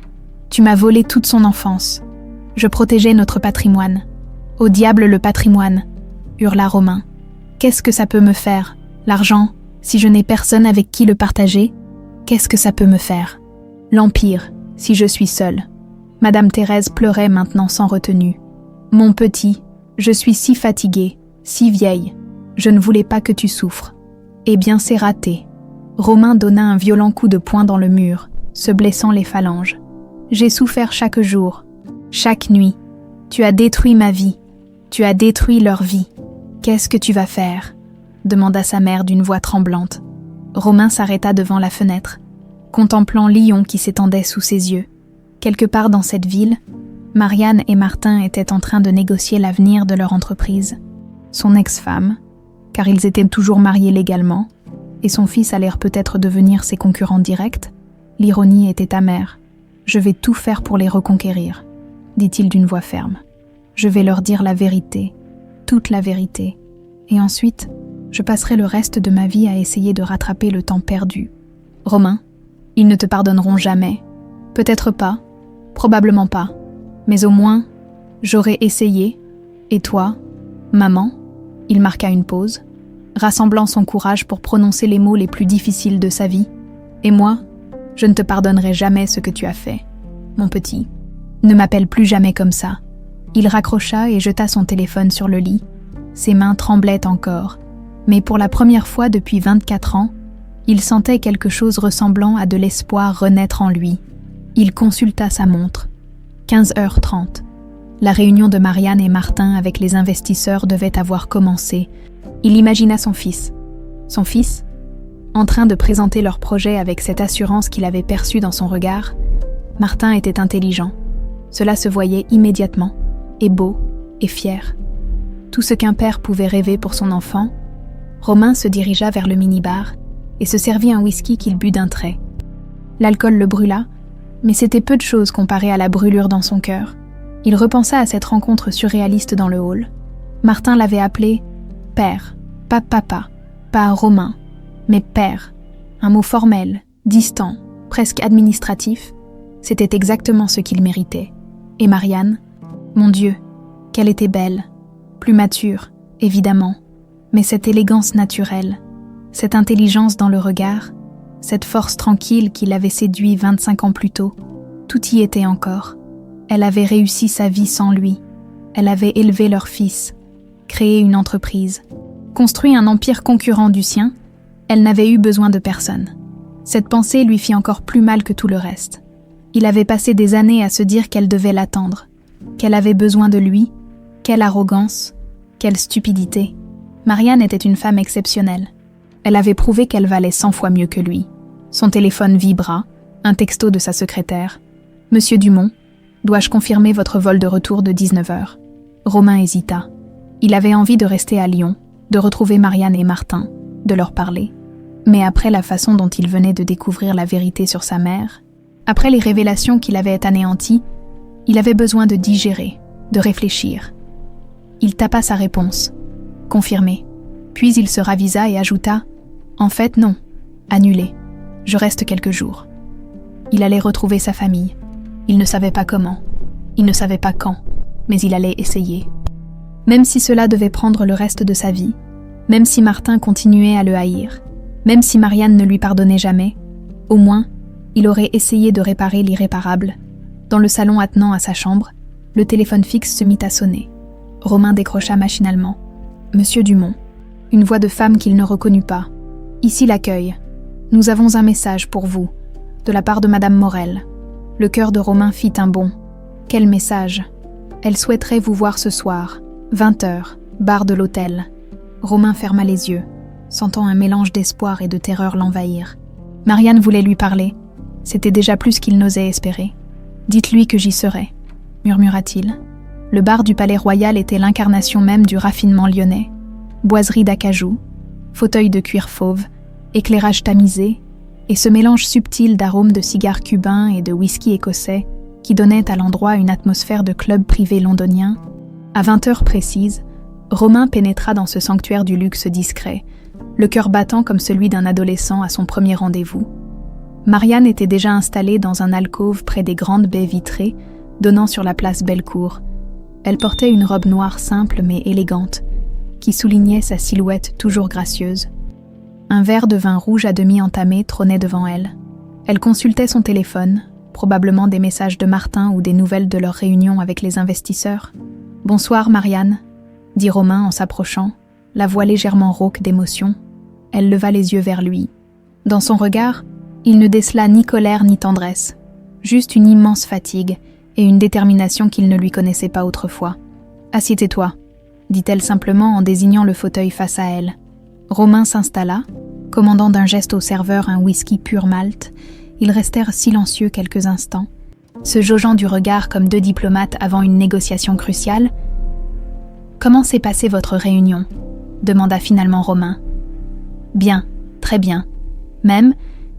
Tu m'as volé toute son enfance. Je protégeais notre patrimoine. Au diable le patrimoine, hurla Romain. Qu'est-ce que ça peut me faire, l'argent, si je n'ai personne avec qui le partager? Qu'est-ce que ça peut me faire? L'empire, si je suis seule. Madame Thérèse pleurait maintenant sans retenue. Mon petit, je suis si fatiguée, si vieille. Je ne voulais pas que tu souffres. Eh bien, c'est raté. Romain donna un violent coup de poing dans le mur, se blessant les phalanges. J'ai souffert chaque jour, chaque nuit. Tu as détruit ma vie. Tu as détruit leur vie. Qu'est-ce que tu vas faire? Demanda sa mère d'une voix tremblante. Romain s'arrêta devant la fenêtre, contemplant Lyon qui s'étendait sous ses yeux. Quelque part dans cette ville, Marianne et Martin étaient en train de négocier l'avenir de leur entreprise. Son ex-femme, car ils étaient toujours mariés légalement, et son fils allait peut-être devenir ses concurrents directs, l'ironie était amère. « Je vais tout faire pour les reconquérir », dit-il d'une voix ferme. « Je vais leur dire la vérité, toute la vérité, et ensuite, je passerai le reste de ma vie à essayer de rattraper le temps perdu. Romain, ils ne te pardonneront jamais. Peut-être pas, probablement pas, mais au moins, j'aurai essayé. Et toi, maman ?» Il marqua une pause, rassemblant son courage pour prononcer les mots les plus difficiles de sa vie. « Et moi, je ne te pardonnerai jamais ce que tu as fait, mon petit. Ne m'appelle plus jamais comme ça. » Il raccrocha et jeta son téléphone sur le lit. Ses mains tremblaient encore, mais pour la première fois depuis 24 ans, il sentait quelque chose ressemblant à de l'espoir renaître en lui. Il consulta sa montre. 15h30. La réunion de Marianne et Martin avec les investisseurs devait avoir commencé. Il imagina son fils. Son fils, en train de présenter leur projet avec cette assurance qu'il avait perçue dans son regard. Martin était intelligent. Cela se voyait immédiatement, et beau, et fier. Tout ce qu'un père pouvait rêver pour son enfant. Romain se dirigea vers le minibar et se servit un whisky qu'il but d'un trait. L'alcool le brûla, mais c'était peu de choses comparé à la brûlure dans son cœur. Il repensa à cette rencontre surréaliste dans le hall. Martin l'avait appelé « père », pas « papa », pas « Romain », mais « père », un mot formel, distant, presque administratif. C'était exactement ce qu'il méritait. Et Marianne, mon Dieu, qu'elle était belle, plus mature, évidemment, mais cette élégance naturelle, cette intelligence dans le regard, cette force tranquille qui l'avait séduit 25 ans plus tôt, tout y était encore. Elle avait réussi sa vie sans lui. Elle avait élevé leur fils, créé une entreprise, construit un empire concurrent du sien. Elle n'avait eu besoin de personne. Cette pensée lui fit encore plus mal que tout le reste. Il avait passé des années à se dire qu'elle devait l'attendre, qu'elle avait besoin de lui. Quelle arrogance, quelle stupidité. Marianne était une femme exceptionnelle. Elle avait prouvé qu'elle valait 100 fois mieux que lui. Son téléphone vibra, un texto de sa secrétaire. « Monsieur Dumont, dois-je confirmer votre vol de retour de 19h » Romain hésita. Il avait envie de rester à Lyon, de retrouver Marianne et Martin, de leur parler. Mais après la façon dont il venait de découvrir la vérité sur sa mère, après les révélations qu'il avait anéanties, il avait besoin de digérer, de réfléchir. Il tapa sa réponse. Confirmé. Puis il se ravisa et ajouta « En fait, non. Annulé. Je reste quelques jours. » Il allait retrouver sa famille. Il ne savait pas comment. Il ne savait pas quand. Mais il allait essayer. Même si cela devait prendre le reste de sa vie, même si Martin continuait à le haïr, même si Marianne ne lui pardonnait jamais, au moins, il aurait essayé de réparer l'irréparable. Dans le salon attenant à sa chambre, le téléphone fixe se mit à sonner. Romain décrocha machinalement. « Monsieur Dumont », une voix de femme qu'il ne reconnut pas. « Ici l'accueil. Nous avons un message pour vous, de la part de Madame Morel. » Le cœur de Romain fit un bond. « Quel message ? Elle souhaiterait vous voir ce soir, 20h, bar de l'hôtel. » Romain ferma les yeux, sentant un mélange d'espoir et de terreur l'envahir. Marianne voulait lui parler. C'était déjà plus qu'il n'osait espérer. « Dites-lui que j'y serai », murmura-t-il. Le bar du Palais Royal était l'incarnation même du raffinement lyonnais. Boiseries d'acajou, fauteuil de cuir fauve, éclairage tamisé, et ce mélange subtil d'arômes de cigares cubains et de whisky écossais qui donnait à l'endroit une atmosphère de club privé londonien. À 20 heures précises, Romain pénétra dans ce sanctuaire du luxe discret, le cœur battant comme celui d'un adolescent à son premier rendez-vous. Marianne était déjà installée dans un alcôve près des grandes baies vitrées, donnant sur la place Bellecour. Elle portait une robe noire simple mais élégante, qui soulignait sa silhouette toujours gracieuse. Un verre de vin rouge à demi entamé trônait devant elle. Elle consultait son téléphone, probablement des messages de Martin ou des nouvelles de leur réunion avec les investisseurs. « Bonsoir, Marianne », dit Romain en s'approchant, la voix légèrement rauque d'émotion. Elle leva les yeux vers lui. Dans son regard, il ne décela ni colère ni tendresse, juste une immense fatigue et une détermination qu'il ne lui connaissait pas autrefois. « Assieds-toi », dit-elle simplement en désignant le fauteuil face à elle. Romain s'installa, commandant d'un geste au serveur un whisky pur malt. Ils restèrent silencieux quelques instants, se jaugeant du regard comme deux diplomates avant une négociation cruciale. « Comment s'est passée votre réunion ?» demanda finalement Romain. « Bien, très bien. Même,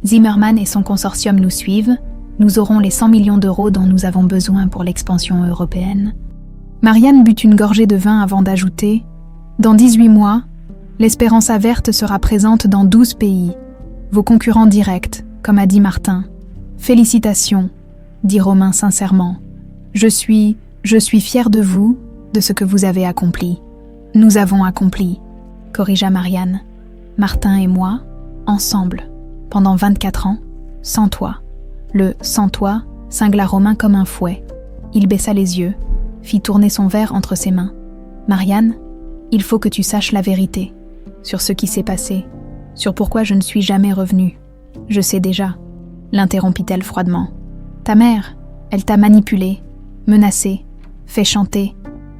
Zimmermann et son consortium nous suivent. Nous aurons les 100 millions d'euros dont nous avons besoin pour l'expansion européenne. » Marianne but une gorgée de vin avant d'ajouter « Dans 18 mois, l'Espéranza Verte sera présente dans 12 pays. Vos concurrents directs, comme a dit Martin. Félicitations, dit Romain sincèrement. Je suis fier de vous, de ce que vous avez accompli. Nous avons accompli, corrigea Marianne. Martin et moi, ensemble, pendant 24 ans, sans toi. Le « sans toi » cingla Romain comme un fouet. Il baissa les yeux, fit tourner son verre entre ses mains. Marianne, il faut que tu saches la vérité sur ce qui s'est passé, sur pourquoi je ne suis jamais revenue. Je sais déjà, l'interrompit-elle froidement. Ta mère, elle t'a manipulée, menacée, fait chanter.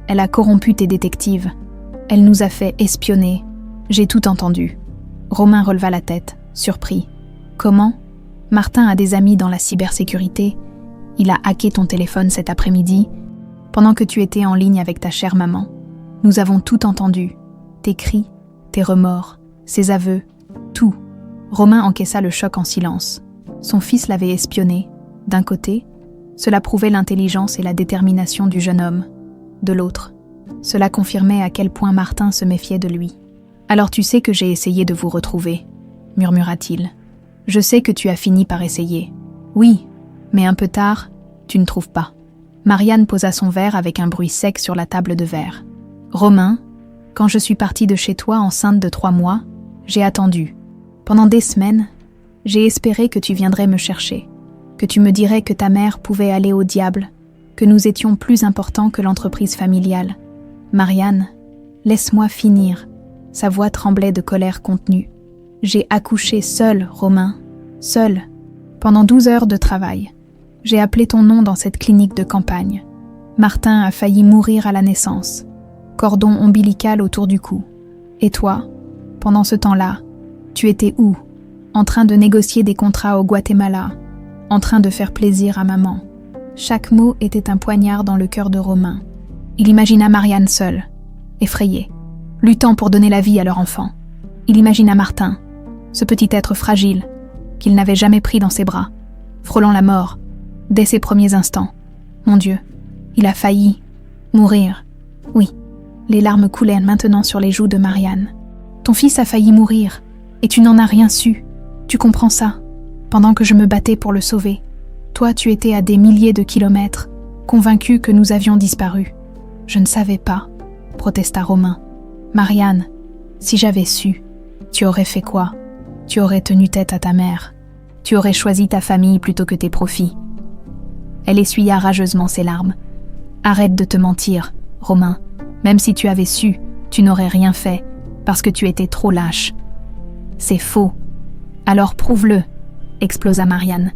Elle a corrompu tes détectives. Elle nous a fait espionner. J'ai tout entendu. Romain releva la tête, surpris. Comment ? Martin a des amis dans la cybersécurité. Il a hacké ton téléphone cet après-midi, pendant que tu étais en ligne avec ta chère maman. Nous avons tout entendu. Tes cris, tes remords, ses aveux, tout. Romain encaissa le choc en silence. Son fils l'avait espionné. D'un côté, cela prouvait l'intelligence et la détermination du jeune homme. De l'autre, cela confirmait à quel point Martin se méfiait de lui. « Alors tu sais que j'ai essayé de vous retrouver, » murmura-t-il. « Je sais que tu as fini par essayer. Oui, mais un peu tard, tu ne trouves pas. » Marianne posa son verre avec un bruit sec sur la table de verre. « Romain, quand je suis partie de chez toi enceinte de 3 mois, j'ai attendu. Pendant des semaines, j'ai espéré que tu viendrais me chercher, que tu me dirais que ta mère pouvait aller au diable, que nous étions plus importants que l'entreprise familiale. Marianne, laisse-moi finir. » Sa voix tremblait de colère contenue. « J'ai accouché seule, Romain, seule, pendant 12 heures de travail. J'ai appelé ton nom dans cette clinique de campagne. Martin a failli mourir à la naissance. Cordon ombilical autour du cou. Et toi, pendant ce temps-là, tu étais où? En train de négocier des contrats au Guatemala, en train de faire plaisir à maman. » Chaque mot était un poignard dans le cœur de Romain. Il imagina Marianne seule, effrayée, luttant pour donner la vie à leur enfant. Il imagina Martin, ce petit être fragile, qu'il n'avait jamais pris dans ses bras, frôlant la mort, dès ses premiers instants. Mon Dieu, il a failli mourir. Oui, les larmes coulaient maintenant sur les joues de Marianne. Ton fils a failli mourir, et tu n'en as rien su. Tu comprends ça, pendant que je me battais pour le sauver. Toi, tu étais à des milliers de kilomètres, convaincu que nous avions disparu. Je ne savais pas, protesta Romain. Marianne, si j'avais su, tu aurais fait quoi? Tu aurais tenu tête à ta mère. Tu aurais choisi ta famille plutôt que tes profits. Elle essuya rageusement ses larmes. Arrête de te mentir, Romain. Même si tu avais su, tu n'aurais rien fait, parce que tu étais trop lâche. C'est faux. Alors prouve-le, explosa Marianne.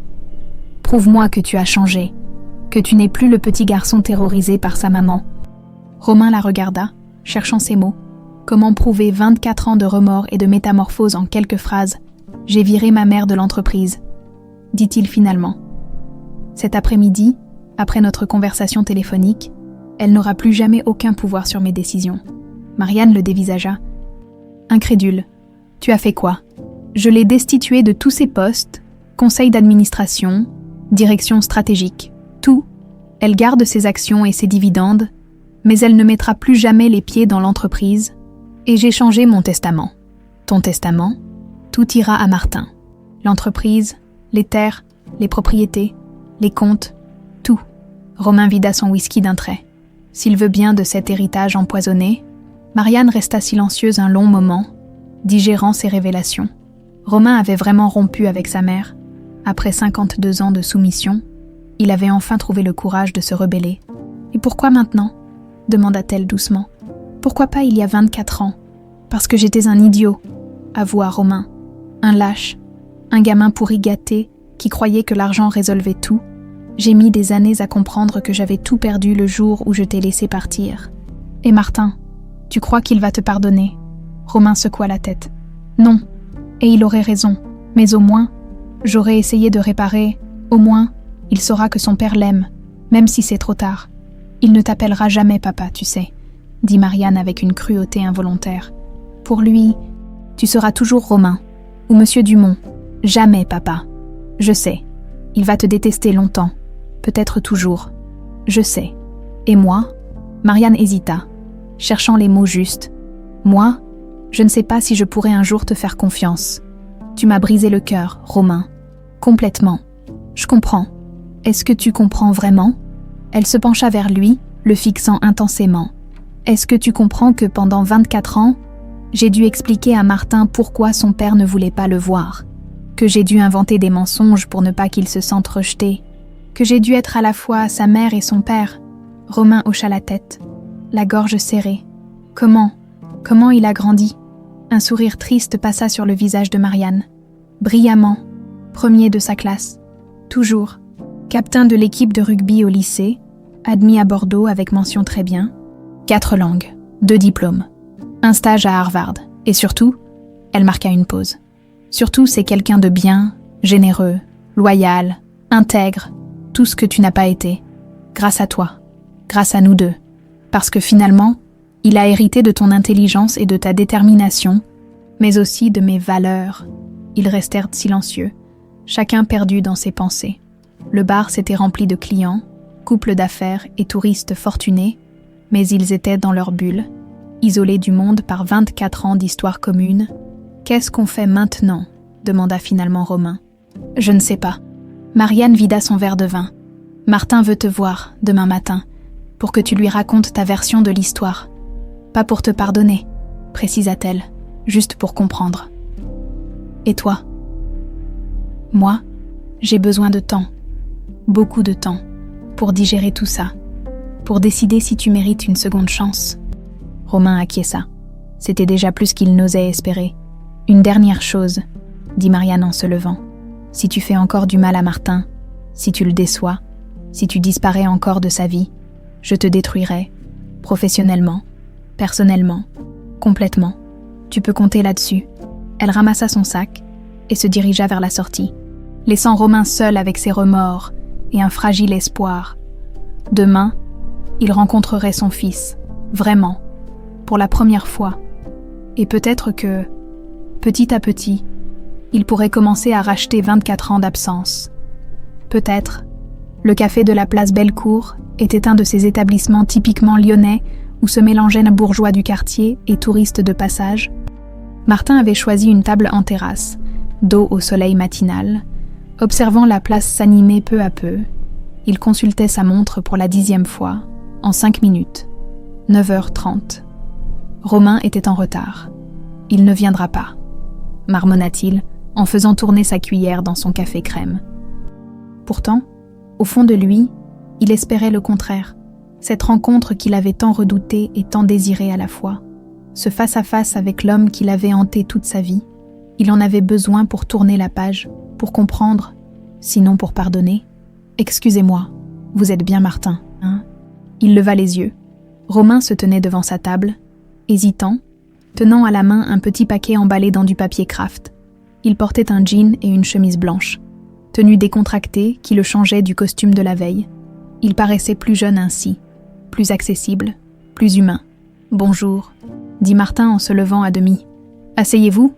Prouve-moi que tu as changé, que tu n'es plus le petit garçon terrorisé par sa maman. Romain la regarda, cherchant ses mots. Comment prouver 24 ans de remords et de métamorphose en quelques phrases? J'ai viré ma mère de l'entreprise, dit-il finalement. Cet après-midi, après notre conversation téléphonique, elle n'aura plus jamais aucun pouvoir sur mes décisions. Marianne le dévisagea. Incrédule, Tu as fait quoi? Je l'ai destituée de tous ses postes, conseil d'administration, direction stratégique, tout. Elle garde ses actions et ses dividendes, mais elle ne mettra plus jamais les pieds dans l'entreprise, et j'ai changé mon testament. Ton testament? Tout ira à Martin. L'entreprise, les terres, les propriétés, les comptes, tout. Romain vida son whisky d'un trait. S'il veut bien de cet héritage empoisonné, Marianne resta silencieuse un long moment, digérant ses révélations. Romain avait vraiment rompu avec sa mère. Après 52 ans de soumission, il avait enfin trouvé le courage de se rebeller. « Et pourquoi maintenant ?» demanda-t-elle doucement. « Pourquoi pas il y a 24 ans ? Parce que j'étais un idiot, » avoua Romain. Un lâche, un gamin pourri gâté qui croyait que l'argent résolvait tout. J'ai mis des années à comprendre que j'avais tout perdu le jour où je t'ai laissé partir. Et Martin, tu crois qu'il va te pardonner ? Romain secoua la tête. Non, et il aurait raison, mais au moins, j'aurais essayé de réparer, au moins, il saura que son père l'aime, même si c'est trop tard. Il ne t'appellera jamais papa, tu sais, dit Marianne avec une cruauté involontaire. Pour lui, tu seras toujours Romain, ou Monsieur Dumont, jamais papa. Je sais, il va te détester longtemps, peut-être toujours. Je sais. Et moi ? Marianne hésita, cherchant les mots justes. Moi, je ne sais pas si je pourrai un jour te faire confiance. Tu m'as brisé le cœur, Romain. Complètement. Je comprends. Est-ce que tu comprends vraiment ? Elle se pencha vers lui, le fixant intensément. Est-ce que tu comprends que pendant 24 ans, j'ai dû expliquer à Martin pourquoi son père ne voulait pas le voir, que j'ai dû inventer des mensonges pour ne pas qu'il se sente rejeté, que j'ai dû être à la fois sa mère et son père ? Romain hocha la tête, la gorge serrée. Comment il a grandi ? Un sourire triste passa sur le visage de Marianne. Brillamment, premier de sa classe, toujours, captain de l'équipe de rugby au lycée, admis à Bordeaux avec mention très bien, 4 langues, 2 diplômes, un stage à Harvard, et surtout, elle marqua une pause. Surtout, c'est quelqu'un de bien, généreux, loyal, intègre, tout ce que tu n'as pas été, grâce à toi, grâce à nous deux, parce que finalement, il a hérité de ton intelligence et de ta détermination, mais aussi de mes valeurs. Ils restèrent silencieux, chacun perdu dans ses pensées. Le bar s'était rempli de clients, couples d'affaires et touristes fortunés, mais ils étaient dans leur bulle, isolés du monde par 24 ans d'histoire commune. « Qu'est-ce qu'on fait maintenant ?» demanda finalement Romain. « Je ne sais pas. » Marianne vida son verre de vin. « Martin veut te voir, demain matin, pour que tu lui racontes ta version de l'histoire. Pas pour te pardonner, précisa-t-elle, juste pour comprendre. Et toi ? Moi, j'ai besoin de temps, beaucoup de temps, pour digérer tout ça, pour décider si tu mérites une seconde chance. Romain acquiesça. C'était déjà plus qu'il n'osait espérer. Une dernière chose, dit Marianne en se levant. Si tu fais encore du mal à Martin, si tu le déçois, si tu disparais encore de sa vie, je te détruirai, professionnellement, personnellement, complètement. Tu peux compter là-dessus. Elle ramassa son sac et se dirigea vers la sortie, laissant Romain seul avec ses remords et un fragile espoir. Demain, il rencontrerait son fils, vraiment, pour la première fois. Et peut-être que, petit à petit, il pourrait commencer à racheter 24 ans d'absence. Peut-être, le café de la place Bellecour était un de ces établissements typiquement lyonnais où se mélangeaient les bourgeois du quartier et touristes de passage. Martin avait choisi une table en terrasse, dos au soleil matinal. Observant la place s'animer peu à peu, il consultait sa montre pour la 10e fois, en 5 minutes. 9h30. Romain était en retard. Il ne viendra pas, marmonna-t-il en faisant tourner sa cuillère dans son café crème. Pourtant, au fond de lui, il espérait le contraire. Cette rencontre qu'il avait tant redoutée et tant désirée à la fois. Ce face-à-face avec l'homme qu'il avait hanté toute sa vie. Il en avait besoin pour tourner la page, pour comprendre, sinon pour pardonner. « Excusez-moi, vous êtes bien Martin, hein ?» Il leva les yeux. Romain se tenait devant sa table, hésitant, tenant à la main un petit paquet emballé dans du papier craft. Il portait un jean et une chemise blanche, tenue décontractée qui le changeait du costume de la veille. Il paraissait plus jeune ainsi, plus accessible, plus humain. « Bonjour », dit Martin en se levant à demi. « Asseyez-vous »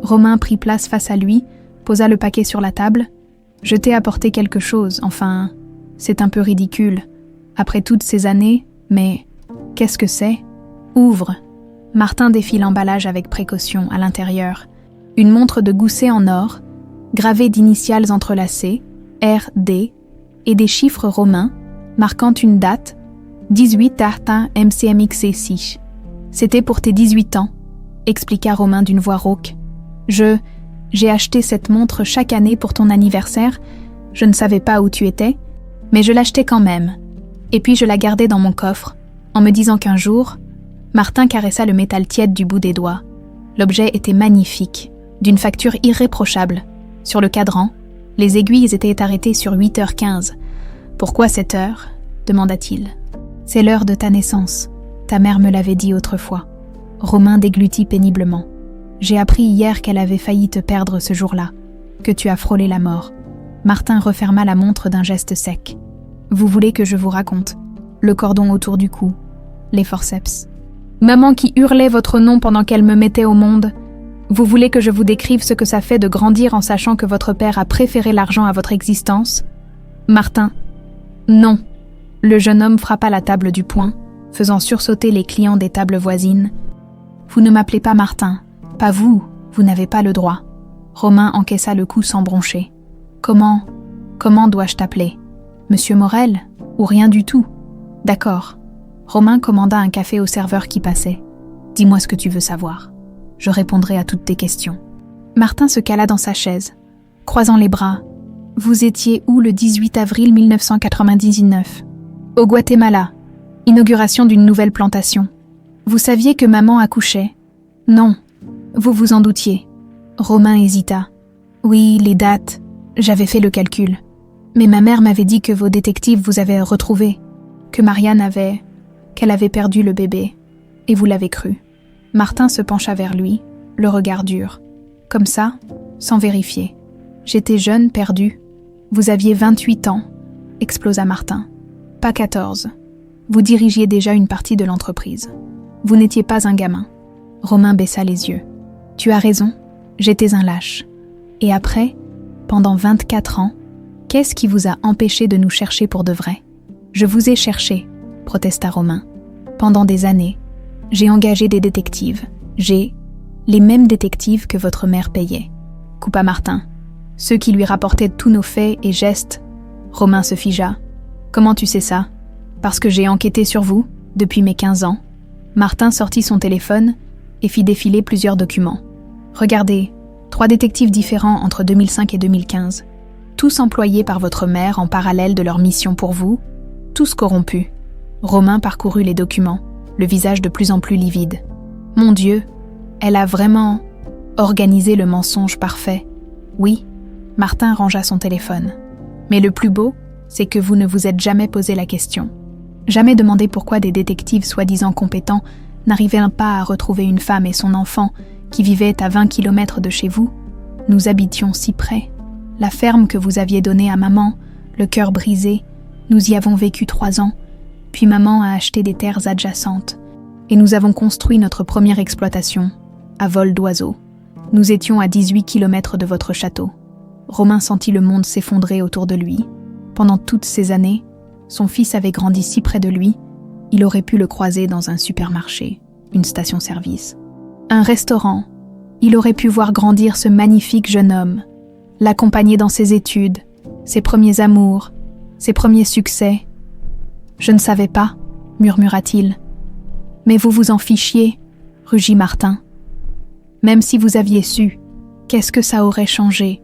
Romain prit place face à lui, posa le paquet sur la table. « Je t'ai apporté quelque chose, enfin, c'est un peu ridicule. Après toutes ces années, mais qu'est-ce que c'est ? Ouvre !» Martin défit l'emballage avec précaution à l'intérieur. Une montre de gousset en or, gravée d'initiales entrelacées, RD, et des chiffres romains, marquant une date, 18 Tartin MCMXC6. C'était pour tes 18 ans, expliqua Romain d'une voix rauque. J'ai acheté cette montre chaque année pour ton anniversaire. Je ne savais pas où tu étais, mais je l'achetais quand même. Et puis je la gardais dans mon coffre, en me disant qu'un jour... Martin caressa le métal tiède du bout des doigts. L'objet était magnifique, d'une facture irréprochable. Sur le cadran, les aiguilles étaient arrêtées sur 8h15. « Pourquoi cette heure ?» demanda-t-il. « C'est l'heure de ta naissance. Ta mère me l'avait dit autrefois. » Romain déglutit péniblement. « J'ai appris hier qu'elle avait failli te perdre ce jour-là, que tu as frôlé la mort. » Martin referma la montre d'un geste sec. « Vous voulez que je vous raconte ? Le cordon autour du cou, les forceps. Maman qui hurlait votre nom pendant qu'elle me mettait au monde. Vous voulez que je vous décrive ce que ça fait de grandir en sachant que votre père a préféré l'argent à votre existence ? Martin. Non. Le jeune homme frappa la table du poing, faisant sursauter les clients des tables voisines. Vous ne m'appelez pas Martin. Pas vous, vous n'avez pas le droit. Romain encaissa le coup sans broncher. Comment dois-je t'appeler ? Monsieur Morel ? Ou rien du tout ? D'accord. Romain commanda un café au serveur qui passait. « Dis-moi ce que tu veux savoir. Je répondrai à toutes tes questions. » Martin se cala dans sa chaise, croisant les bras. « Vous étiez où le 18 avril 1999 ?»« Au Guatemala. Inauguration d'une nouvelle plantation. Vous saviez que maman accouchait ? » ?»« Non. Vous vous en doutiez. » Romain hésita. « Oui, les dates. J'avais fait le calcul. Mais ma mère m'avait dit que vos détectives vous avaient retrouvé. Que qu'elle avait perdu le bébé, et vous l'avez cru. » Martin se pencha vers lui, le regard dur. Comme ça, sans vérifier. « J'étais jeune, perdu. Vous aviez 28 ans, » explosa Martin. « Pas 14. Vous dirigiez déjà une partie de l'entreprise. Vous n'étiez pas un gamin. » Romain baissa les yeux. « Tu as raison, j'étais un lâche. Et après, pendant 24 ans, qu'est-ce qui vous a empêché de nous chercher pour de vrai ? » « Je vous ai cherché, » protesta Romain. « Pendant des années, j'ai engagé des détectives. J'ai les mêmes détectives que votre mère payait. » Coupa Martin. « Ceux qui lui rapportaient tous nos faits et gestes. » Romain se figea. « Comment tu sais ça ? Parce que j'ai enquêté sur vous, depuis mes 15 ans. » Martin sortit son téléphone et fit défiler plusieurs documents. « Regardez, 3 détectives différents entre 2005 et 2015. Tous employés par votre mère en parallèle de leur mission pour vous. Tous corrompus. » Romain parcourut les documents, le visage de plus en plus livide. « Mon Dieu, elle a vraiment organisé le mensonge parfait. » Oui, Martin rangea son téléphone. « Mais le plus beau, c'est que vous ne vous êtes jamais posé la question. Jamais demandé pourquoi des détectives soi-disant compétents n'arrivaient pas à retrouver une femme et son enfant qui vivaient à 20 km de chez vous. Nous habitions si près. La ferme que vous aviez donnée à maman, le cœur brisé, nous y avons vécu 3 ans, puis maman a acheté des terres adjacentes, et nous avons construit notre première exploitation, à vol d'oiseau. Nous étions à 18 km de votre château. » Romain sentit le monde s'effondrer autour de lui. Pendant toutes ces années, son fils avait grandi si près de lui, il aurait pu le croiser dans un supermarché, une station-service, un restaurant. Il aurait pu voir grandir ce magnifique jeune homme, l'accompagner dans ses études, ses premiers amours, ses premiers succès. « Je ne savais pas, » murmura-t-il. « Mais vous vous en fichiez, » rugit Martin. « Même si vous aviez su, qu'est-ce que ça aurait changé ?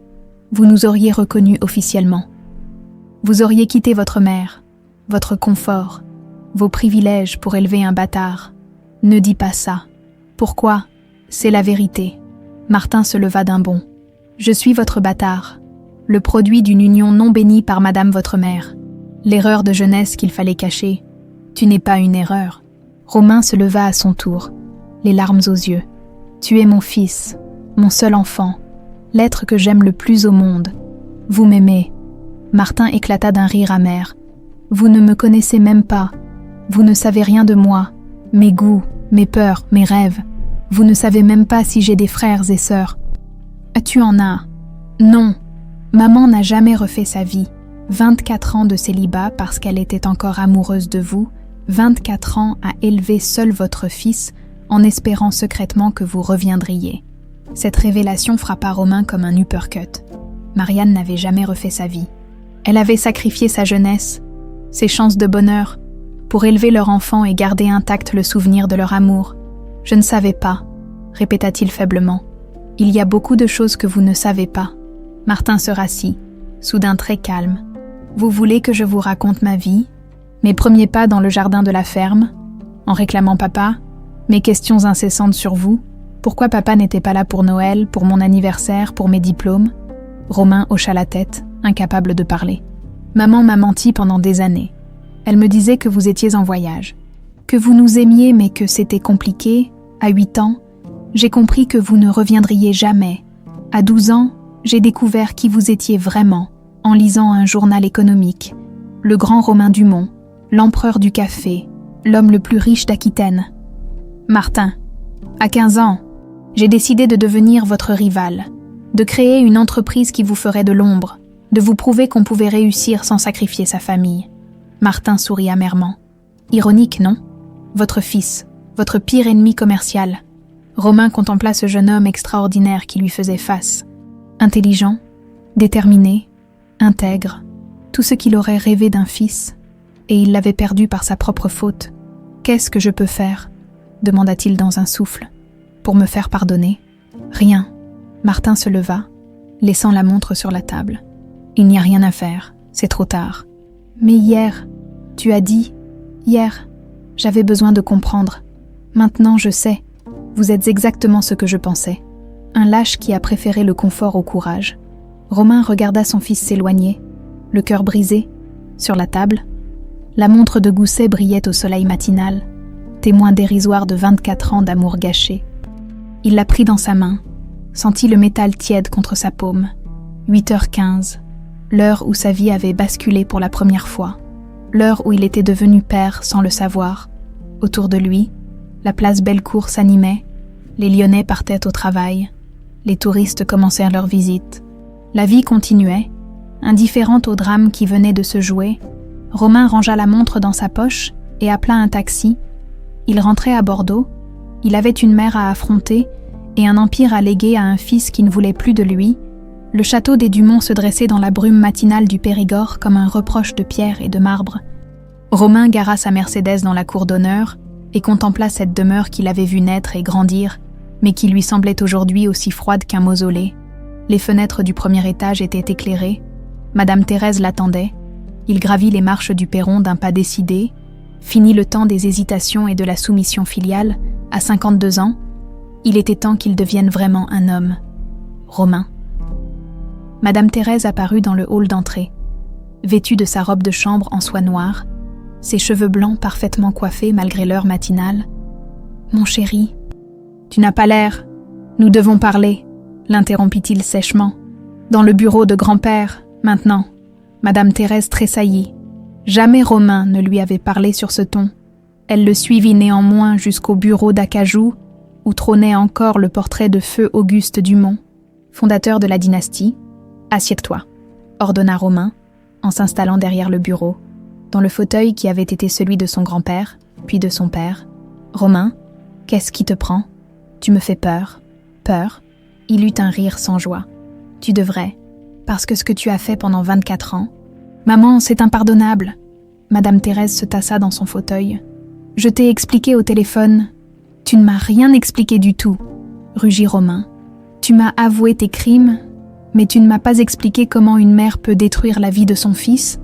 Vous nous auriez reconnus officiellement. Vous auriez quitté votre mère, votre confort, vos privilèges pour élever un bâtard. Ne dis pas ça. Pourquoi ? C'est la vérité. » Martin se leva d'un bond. « Je suis votre bâtard, le produit d'une union non bénie par madame votre mère. L'erreur de jeunesse qu'il fallait cacher. Tu n'es pas une erreur. » Romain se leva à son tour, les larmes aux yeux. « Tu es mon fils, mon seul enfant, l'être que j'aime le plus au monde. Vous m'aimez. » Martin éclata d'un rire amer. « Vous ne me connaissez même pas. Vous ne savez rien de moi, mes goûts, mes peurs, mes rêves. Vous ne savez même pas si j'ai des frères et sœurs. Tu en as. Non, maman n'a jamais refait sa vie. 24 ans de célibat parce qu'elle était encore amoureuse de vous, 24 ans à élever seul votre fils en espérant secrètement que vous reviendriez. Cette révélation frappa Romain comme un uppercut. Marianne n'avait jamais refait sa vie. Elle avait sacrifié sa jeunesse, ses chances de bonheur, pour élever leur enfant et garder intact le souvenir de leur amour. « Je ne savais pas », répéta-t-il faiblement. « Il y a beaucoup de choses que vous ne savez pas. » Martin se rassit, soudain très calme. « Vous voulez que je vous raconte ma vie, mes premiers pas dans le jardin de la ferme, en réclamant papa, mes questions incessantes sur vous, pourquoi papa n'était pas là pour Noël, pour mon anniversaire, pour mes diplômes ?» Romain hocha la tête, incapable de parler. « Maman m'a menti pendant des années. Elle me disait que vous étiez en voyage, que vous nous aimiez mais que c'était compliqué. À 8 ans, j'ai compris que vous ne reviendriez jamais. À 12 ans, j'ai découvert qui vous étiez vraiment en lisant un journal économique. Le grand Romain Dumont, l'empereur du café, l'homme le plus riche d'Aquitaine. Martin, à 15 ans, j'ai décidé de devenir votre rival, de créer une entreprise qui vous ferait de l'ombre, de vous prouver qu'on pouvait réussir sans sacrifier sa famille. » Martin sourit amèrement. « Ironique, non ? Votre fils, votre pire ennemi commercial. » Romain contempla ce jeune homme extraordinaire qui lui faisait face. Intelligent, déterminé, intègre, tout ce qu'il aurait rêvé d'un fils, et il l'avait perdu par sa propre faute. « Qu'est-ce que je peux faire ?» demanda-t-il dans un souffle. « Pour me faire pardonner ? Rien. » Martin se leva, laissant la montre sur la table. « Il n'y a rien à faire, c'est trop tard. » « Mais hier, tu as dit, hier, j'avais besoin de comprendre. Maintenant, je sais, vous êtes exactement ce que je pensais. Un lâche qui a préféré le confort au courage. » Romain regarda son fils s'éloigner, le cœur brisé, sur la table. La montre de Gousset brillait au soleil matinal, témoin dérisoire de 24 ans d'amour gâché. Il la prit dans sa main, sentit le métal tiède contre sa paume. 8h15. L'heure où sa vie avait basculé pour la première fois, l'heure où il était devenu père sans le savoir. Autour de lui, la place Bellecour s'animait, les Lyonnais partaient au travail, les touristes commencèrent leur visite. La vie continuait, indifférente au drame qui venait de se jouer. Romain rangea la montre dans sa poche et appela un taxi. Il rentrait à Bordeaux, il avait une mère à affronter et un empire à léguer à un fils qui ne voulait plus de lui. Le château des Dumont se dressait dans la brume matinale du Périgord comme un reproche de pierre et de marbre. Romain gara sa Mercedes dans la cour d'honneur et contempla cette demeure qu'il avait vue naître et grandir, mais qui lui semblait aujourd'hui aussi froide qu'un mausolée. Les fenêtres du premier étage étaient éclairées. Madame Thérèse l'attendait. Il gravit les marches du perron d'un pas décidé, finit le temps des hésitations et de la soumission filiale. À 52 ans, il était temps qu'il devienne vraiment un homme. Romain. Madame Thérèse apparut dans le hall d'entrée, vêtue de sa robe de chambre en soie noire, ses cheveux blancs parfaitement coiffés malgré l'heure matinale. « Mon chéri, tu n'as pas l'air. Nous devons parler, » l'interrompit-il sèchement. « Dans le bureau de grand-père, maintenant. » Madame Thérèse tressaillit. Jamais Romain ne lui avait parlé sur ce ton. Elle le suivit néanmoins jusqu'au bureau d'Acajou, où trônait encore le portrait de feu Auguste Dumont, fondateur de la dynastie. « Assieds-toi », ordonna Romain, en s'installant derrière le bureau, dans le fauteuil qui avait été celui de son grand-père, puis de son père. « Romain, qu'est-ce qui te prend ? Tu me fais peur. » « Peur ?» Il eut un rire sans joie. « Tu devrais, parce que ce que tu as fait pendant 24 ans... »« Maman, c'est impardonnable !» Madame Thérèse se tassa dans son fauteuil. « Je t'ai expliqué au téléphone. »« Tu ne m'as rien expliqué du tout, » rugit Romain. « Tu m'as avoué tes crimes... » Mais tu ne m'as pas expliqué comment une mère peut détruire la vie de son fils,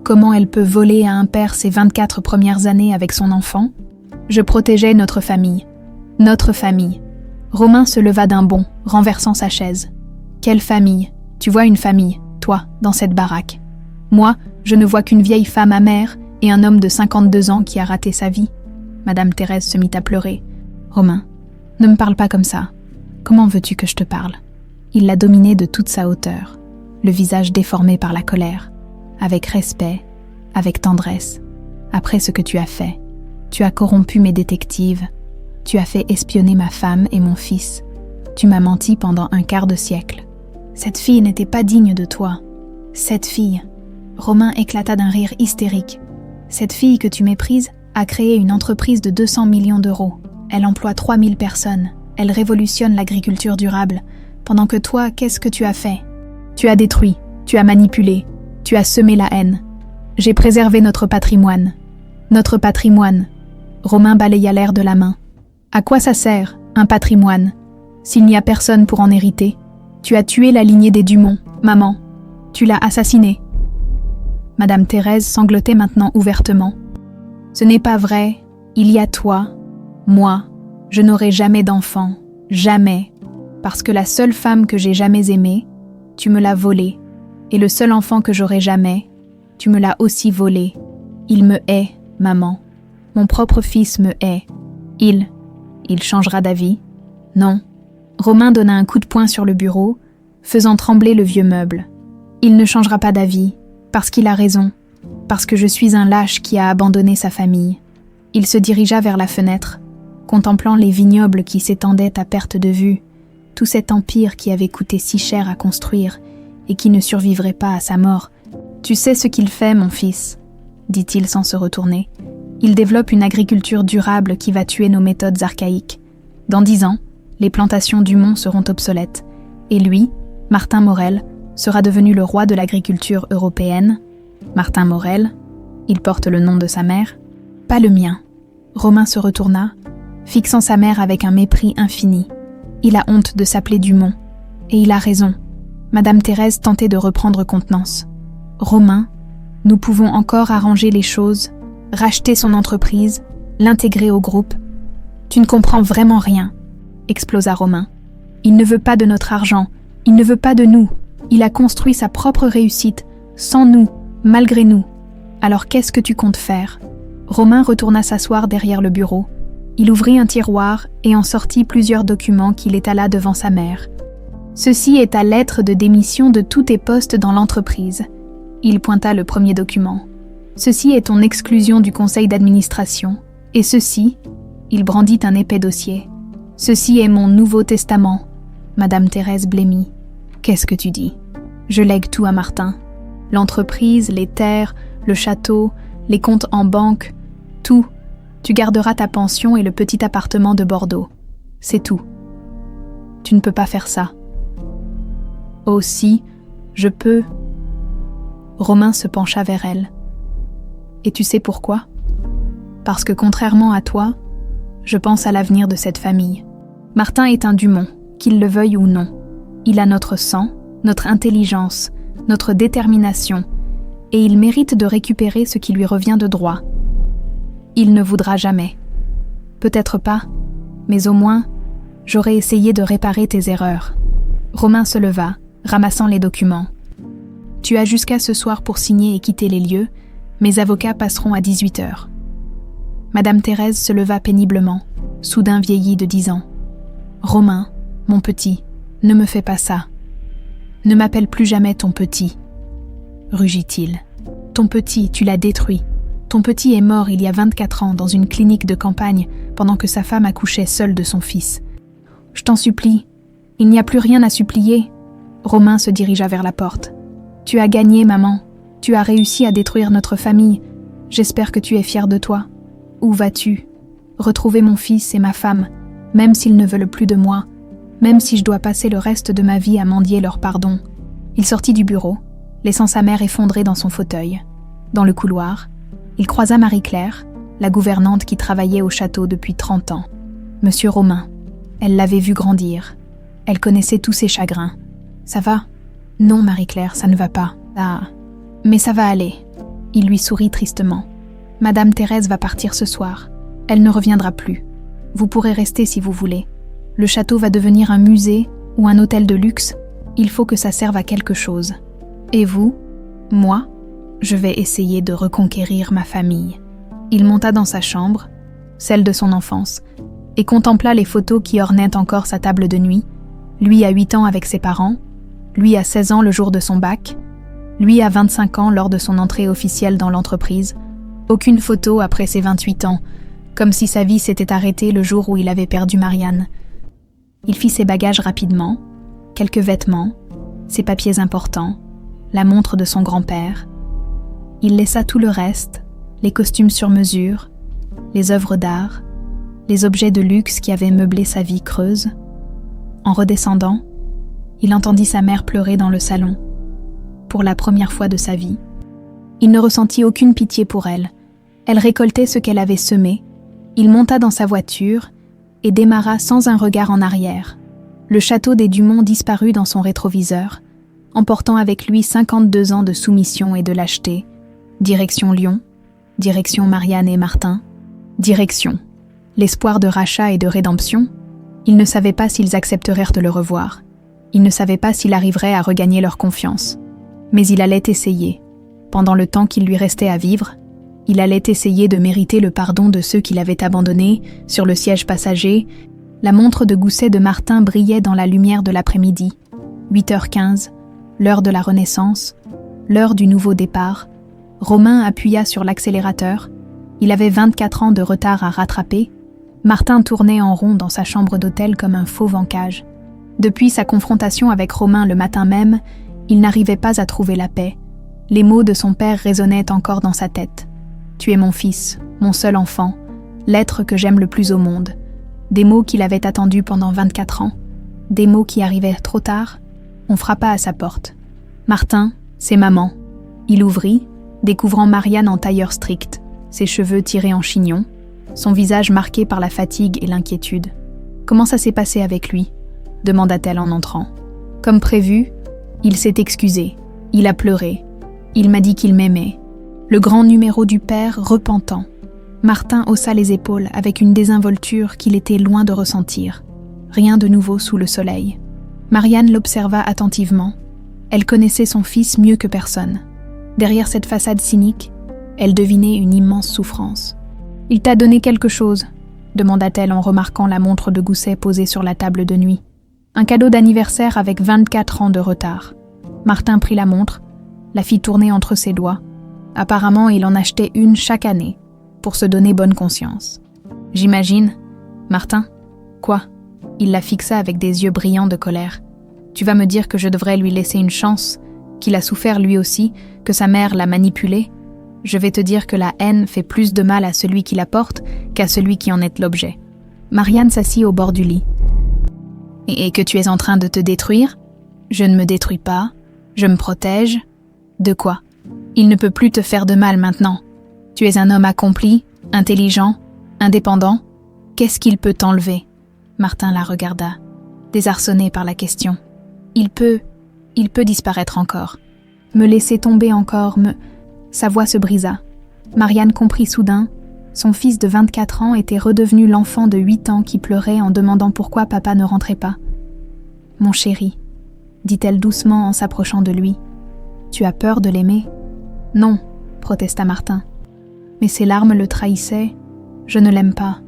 comment elle peut voler à un père ses 24 premières années avec son enfant. Je protégeais notre famille. Notre famille. Romain se leva d'un bond, renversant sa chaise. Quelle famille ? Tu vois une famille, toi, dans cette baraque. Moi, je ne vois qu'une vieille femme amère et un homme de 52 ans qui a raté sa vie. Madame Thérèse se mit à pleurer. Romain, ne me parle pas comme ça. Comment veux-tu que je te parle ? Il la dominait de toute sa hauteur, le visage déformé par la colère, avec respect, avec tendresse. Après ce que tu as fait, tu as corrompu mes détectives, tu as fait espionner ma femme et mon fils. Tu m'as menti pendant un quart de siècle. Cette fille n'était pas digne de toi. Cette fille. Romain éclata d'un rire hystérique. Cette fille que tu méprises a créé une entreprise de 200 millions d'euros. Elle emploie 3000 personnes. Elle révolutionne l'agriculture durable. Pendant que toi, qu'est-ce que tu as fait? Tu as détruit, tu as manipulé, tu as semé la haine. J'ai préservé notre patrimoine. Notre patrimoine. Romain balaya l'air de la main. À quoi ça sert, un patrimoine, s'il n'y a personne pour en hériter? Tu as tué la lignée des Dumont, maman. Tu l'as assassinée. Madame Thérèse sanglotait maintenant ouvertement. Ce n'est pas vrai. Il y a toi, moi. Je n'aurai jamais d'enfant. Jamais. Parce que la seule femme que j'ai jamais aimée, tu me l'as volée. Et le seul enfant que j'aurai jamais, tu me l'as aussi volé. Il me hait, maman. Mon propre fils me hait. Il changera d'avis? Non. Romain donna un coup de poing sur le bureau, faisant trembler le vieux meuble. Il ne changera pas d'avis, parce qu'il a raison, parce que je suis un lâche qui a abandonné sa famille. Il se dirigea vers la fenêtre, contemplant les vignobles qui s'étendaient à perte de vue, tout cet empire qui avait coûté si cher à construire et qui ne survivrait pas à sa mort. « Tu sais ce qu'il fait, mon fils ?» dit-il sans se retourner. « Il développe une agriculture durable qui va tuer nos méthodes archaïques. Dans 10 ans, les plantations Dumont seront obsolètes. Et lui, Martin Morel, sera devenu le roi de l'agriculture européenne. Martin Morel, il porte le nom de sa mère, pas le mien. » Romain se retourna, fixant sa mère avec un mépris infini. Il a honte de s'appeler Dumont. Et il a raison. Madame Thérèse tentait de reprendre contenance. Romain, nous pouvons encore arranger les choses, racheter son entreprise, l'intégrer au groupe. Tu ne comprends vraiment rien, explosa Romain. Il ne veut pas de notre argent, il ne veut pas de nous. Il a construit sa propre réussite, sans nous, malgré nous. Alors qu'est-ce que tu comptes faire? Romain retourna s'asseoir derrière le bureau. Il ouvrit un tiroir et en sortit plusieurs documents qu'il étala devant sa mère. Ceci est ta lettre de démission de tous tes postes dans l'entreprise. Il pointa le premier document. Ceci est ton exclusion du conseil d'administration. Et ceci, il brandit un épais dossier. Ceci est mon nouveau testament. Madame Thérèse blêmit. Qu'est-ce que tu dis? Je lègue tout à Martin. L'entreprise, les terres, le château, les comptes en banque, tout. Tu garderas ta pension et le petit appartement de Bordeaux. C'est tout. Tu ne peux pas faire ça. Oh si, je peux. Romain se pencha vers elle. Et tu sais pourquoi? Parce que contrairement à toi, je pense à l'avenir de cette famille. Martin est un Dumont, qu'il le veuille ou non. Il a notre sang, notre intelligence, notre détermination, et il mérite de récupérer ce qui lui revient de droit. Il ne voudra jamais. Peut-être pas, mais au moins, j'aurai essayé de réparer tes erreurs. Romain se leva, ramassant les documents. Tu as jusqu'à ce soir pour signer et quitter les lieux. Mes avocats passeront à 18h. Madame Thérèse se leva péniblement, soudain vieillie de 10 ans. Romain, mon petit, ne me fais pas ça. Ne m'appelle plus jamais ton petit, rugit-il. Ton petit, tu l'as détruit. Ton petit est mort il y a 24 ans dans une clinique de campagne pendant que sa femme accouchait seule de son fils. Je t'en supplie, il n'y a plus rien à supplier. Romain se dirigea vers la porte. Tu as gagné, maman. Tu as réussi à détruire notre famille. J'espère que tu es fière de toi. Où vas-tu? Retrouver mon fils et ma femme, même s'ils ne veulent plus de moi, même si je dois passer le reste de ma vie à mendier leur pardon. Il sortit du bureau, laissant sa mère effondrée dans son fauteuil. Dans le couloir, il croisa Marie-Claire, la gouvernante qui travaillait au château depuis 30 ans. Monsieur Romain, elle l'avait vu grandir. Elle connaissait tous ses chagrins. Ça va? Non, Marie-Claire, ça ne va pas. Ah, mais ça va aller. Il lui sourit tristement. Madame Thérèse va partir ce soir. Elle ne reviendra plus. Vous pourrez rester si vous voulez. Le château va devenir un musée ou un hôtel de luxe. Il faut que ça serve à quelque chose. Et vous? Moi? Je vais essayer de reconquérir ma famille. Il monta dans sa chambre, celle de son enfance, et contempla les photos qui ornaient encore sa table de nuit. Lui à 8 ans avec ses parents, lui à 16 ans le jour de son bac, lui à 25 ans lors de son entrée officielle dans l'entreprise. Aucune photo après ses 28 ans, comme si sa vie s'était arrêtée le jour où il avait perdu Marianne. Il fit ses bagages rapidement, quelques vêtements, ses papiers importants, la montre de son grand-père. Il laissa tout le reste, les costumes sur mesure, les œuvres d'art, les objets de luxe qui avaient meublé sa vie creuse. En redescendant, il entendit sa mère pleurer dans le salon, pour la première fois de sa vie. Il ne ressentit aucune pitié pour elle. Elle récoltait ce qu'elle avait semé. Il monta dans sa voiture et démarra sans un regard en arrière. Le château des Dumont disparut dans son rétroviseur, emportant avec lui 52 ans de soumission et de lâcheté. Direction Lyon, direction Marianne et Martin, direction l'espoir de rachat et de rédemption. Il ne savait pas s'ils accepteraient de le revoir. Il ne savait pas s'il arriverait à regagner leur confiance. Mais il allait essayer. Pendant le temps qu'il lui restait à vivre, il allait essayer de mériter le pardon de ceux qui l'avaient abandonné sur le siège passager. La montre de gousset de Martin brillait dans la lumière de l'après-midi. 8h15, l'heure de la Renaissance, l'heure du nouveau départ. Romain appuya sur l'accélérateur. Il avait 24 ans de retard à rattraper. Martin tournait en rond dans sa chambre d'hôtel comme un fauve en cage. Depuis sa confrontation avec Romain le matin même, il n'arrivait pas à trouver la paix. Les mots de son père résonnaient encore dans sa tête. « Tu es mon fils, mon seul enfant, l'être que j'aime le plus au monde. » Des mots qu'il avait attendus pendant 24 ans. Des mots qui arrivaient trop tard. On frappa à sa porte. « Martin, c'est maman. » Il ouvrit, découvrant Marianne en tailleur strict, ses cheveux tirés en chignon, son visage marqué par la fatigue et l'inquiétude. « Comment ça s'est passé avec lui ?» demanda-t-elle en entrant. Comme prévu, il s'est excusé. Il a pleuré. Il m'a dit qu'il m'aimait. Le grand numéro du père repentant. Martin haussa les épaules avec une désinvolture qu'il était loin de ressentir. Rien de nouveau sous le soleil. Marianne l'observa attentivement. Elle connaissait son fils mieux que personne. Derrière cette façade cynique, elle devinait une immense souffrance. « Il t'a donné quelque chose ?» demanda-t-elle en remarquant la montre de gousset posée sur la table de nuit. Un cadeau d'anniversaire avec 24 ans de retard. Martin prit la montre, la fit tourner entre ses doigts. Apparemment, il en achetait une chaque année, pour se donner bonne conscience. « J'imagine. Martin ? Quoi ?» Il la fixa avec des yeux brillants de colère. « Tu vas me dire que je devrais lui laisser une chance, qu'il a souffert lui aussi, que sa mère l'a manipulé ? Je vais te dire que la haine fait plus de mal à celui qui la porte qu'à celui qui en est l'objet. » Marianne s'assit au bord du lit. « Et que tu es en train de te détruire ? Je ne me détruis pas. Je me protège. De quoi ? Il ne peut plus te faire de mal maintenant. Tu es un homme accompli, intelligent, indépendant. Qu'est-ce qu'il peut t'enlever ?» Martin la regarda, désarçonné par la question. Il peut disparaître encore. Me laisser tomber encore, Sa voix se brisa. Marianne comprit soudain. Son fils de 24 ans était redevenu l'enfant de 8 ans qui pleurait en demandant pourquoi papa ne rentrait pas. « Mon chéri, » dit-elle doucement en s'approchant de lui. « Tu as peur de l'aimer ?»« Non, » protesta Martin. Mais ses larmes le trahissaient. « Je ne l'aime pas.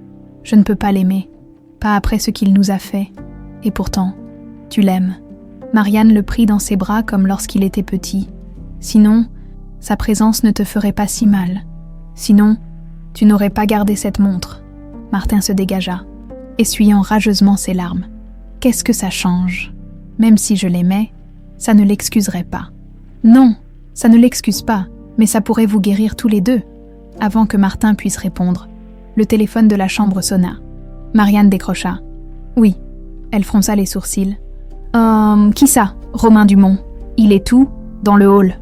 Je ne peux pas l'aimer. Pas après ce qu'il nous a fait. Et pourtant, tu l'aimes. » Marianne le prit dans ses bras comme lorsqu'il était petit. « Sinon, sa présence ne te ferait pas si mal. Sinon, tu n'aurais pas gardé cette montre. » Martin se dégagea, essuyant rageusement ses larmes. « Qu'est-ce que ça change ? Même si je l'aimais, ça ne l'excuserait pas. »« Non, ça ne l'excuse pas, mais ça pourrait vous guérir tous les deux. » Avant que Martin puisse répondre, le téléphone de la chambre sonna. Marianne décrocha. « Oui. » Elle fronça les sourcils. « Qui ça ? Romain Dumont. Il est où ? Dans le hall. »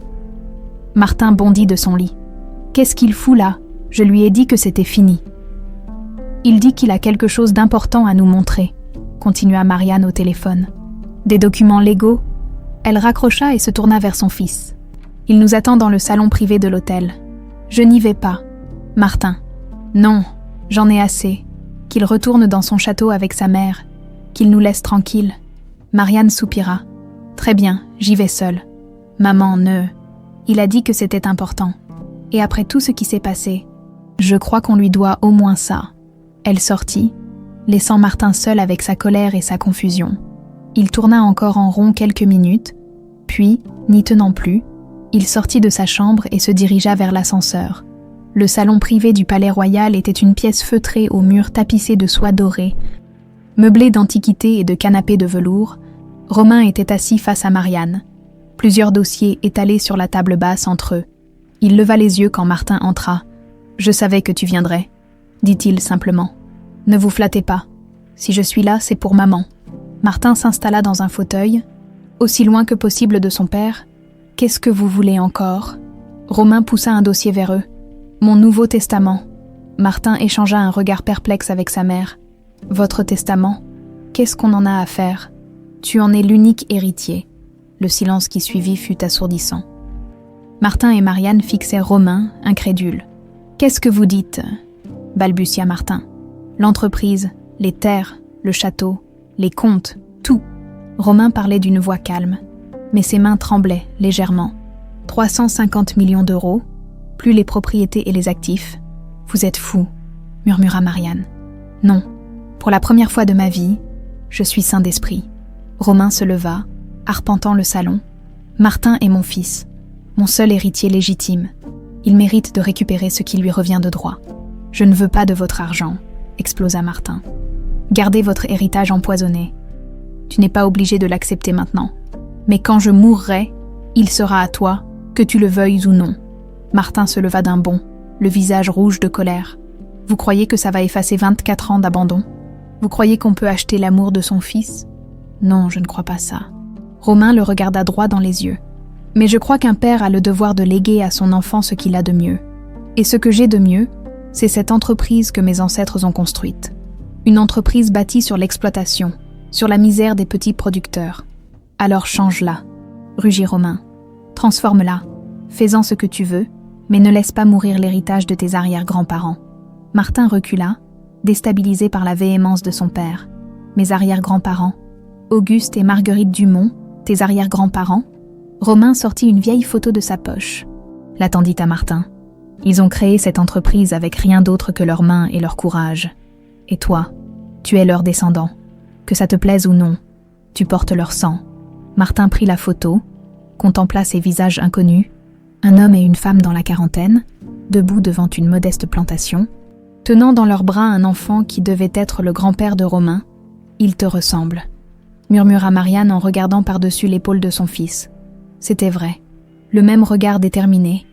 Martin bondit de son lit. « Qu'est-ce qu'il fout là ? Je lui ai dit que c'était fini. »« Il dit qu'il a quelque chose d'important à nous montrer, » continua Marianne au téléphone. « Des documents légaux ?» Elle raccrocha et se tourna vers son fils. « Il nous attend dans le salon privé de l'hôtel. »« Je n'y vais pas. » Martin. « Non, j'en ai assez. Qu'il retourne dans son château avec sa mère. Qu'il nous laisse tranquilles. » Marianne soupira. « Très bien, j'y vais seule. »« Maman, ne... » Il a dit que c'était important. Et après tout ce qui s'est passé, je crois qu'on lui doit au moins ça. Elle sortit, laissant Martin seul avec sa colère et sa confusion. Il tourna encore en rond quelques minutes, puis, n'y tenant plus, il sortit de sa chambre et se dirigea vers l'ascenseur. Le salon privé du Palais Royal était une pièce feutrée aux murs tapissés de soie dorée, Meublé d'antiquités et de canapés de velours, Romain était assis face à Marianne, plusieurs dossiers étalés sur la table basse entre eux. Il leva les yeux quand Martin entra. « Je savais que tu viendrais », dit-il simplement. « Ne vous flattez pas. Si je suis là, c'est pour maman. » Martin s'installa dans un fauteuil, aussi loin que possible de son père. « Qu'est-ce que vous voulez encore ?» Romain poussa un dossier vers eux. « Mon Nouveau Testament. » Martin échangea un regard perplexe avec sa mère. « Votre testament? Qu'est-ce qu'on en a à faire? Tu en es l'unique héritier. » Le silence qui suivit fut assourdissant. Martin et Marianne fixèrent Romain, incrédule. « Qu'est-ce que vous dites ?» balbutia Martin. « L'entreprise, les terres, le château, les comptes, tout. » Romain parlait d'une voix calme, mais ses mains tremblaient légèrement. 350 millions d'euros, plus les propriétés et les actifs. « Vous êtes fou, » murmura Marianne. « Non, pour la première fois de ma vie, je suis sain d'esprit. » Romain se leva, arpentant le salon. « Martin est mon fils, mon seul héritier légitime. Il mérite de récupérer ce qui lui revient de droit. Je ne veux pas de votre argent, » explosa Martin. « Gardez votre héritage empoisonné. Tu n'es pas obligé de l'accepter maintenant. Mais quand je mourrai, il sera à toi, que tu le veuilles ou non. » Martin se leva d'un bond, le visage rouge de colère. « Vous croyez que ça va effacer 24 ans d'abandon? Vous croyez qu'on peut acheter l'amour de son fils? Non, je ne crois pas ça. » Romain le regarda droit dans les yeux. « Mais je crois qu'un père a le devoir de léguer à son enfant ce qu'il a de mieux. Et ce que j'ai de mieux, c'est cette entreprise que mes ancêtres ont construite. Une entreprise bâtie sur l'exploitation, sur la misère des petits producteurs. Alors change-la, » rugit Romain. « Transforme-la, fais-en ce que tu veux, mais ne laisse pas mourir l'héritage de tes arrière-grands-parents. » Martin recula, déstabilisé par la véhémence de son père. « Mes arrière-grands-parents, Auguste et Marguerite Dumont, tes arrière-grands-parents ?» Romain sortit une vieille photo de sa poche. La tendit à Martin. « Ils ont créé cette entreprise avec rien d'autre que leurs mains et leur courage. Et toi, tu es leur descendant. Que ça te plaise ou non, tu portes leur sang. » Martin prit la photo, contempla ces visages inconnus, un homme et une femme dans la quarantaine, debout devant une modeste plantation, tenant dans leurs bras un enfant qui devait être le grand-père de Romain. « Il te ressemble », murmura Marianne en regardant par-dessus l'épaule de son fils. C'était vrai. Le même regard déterminé,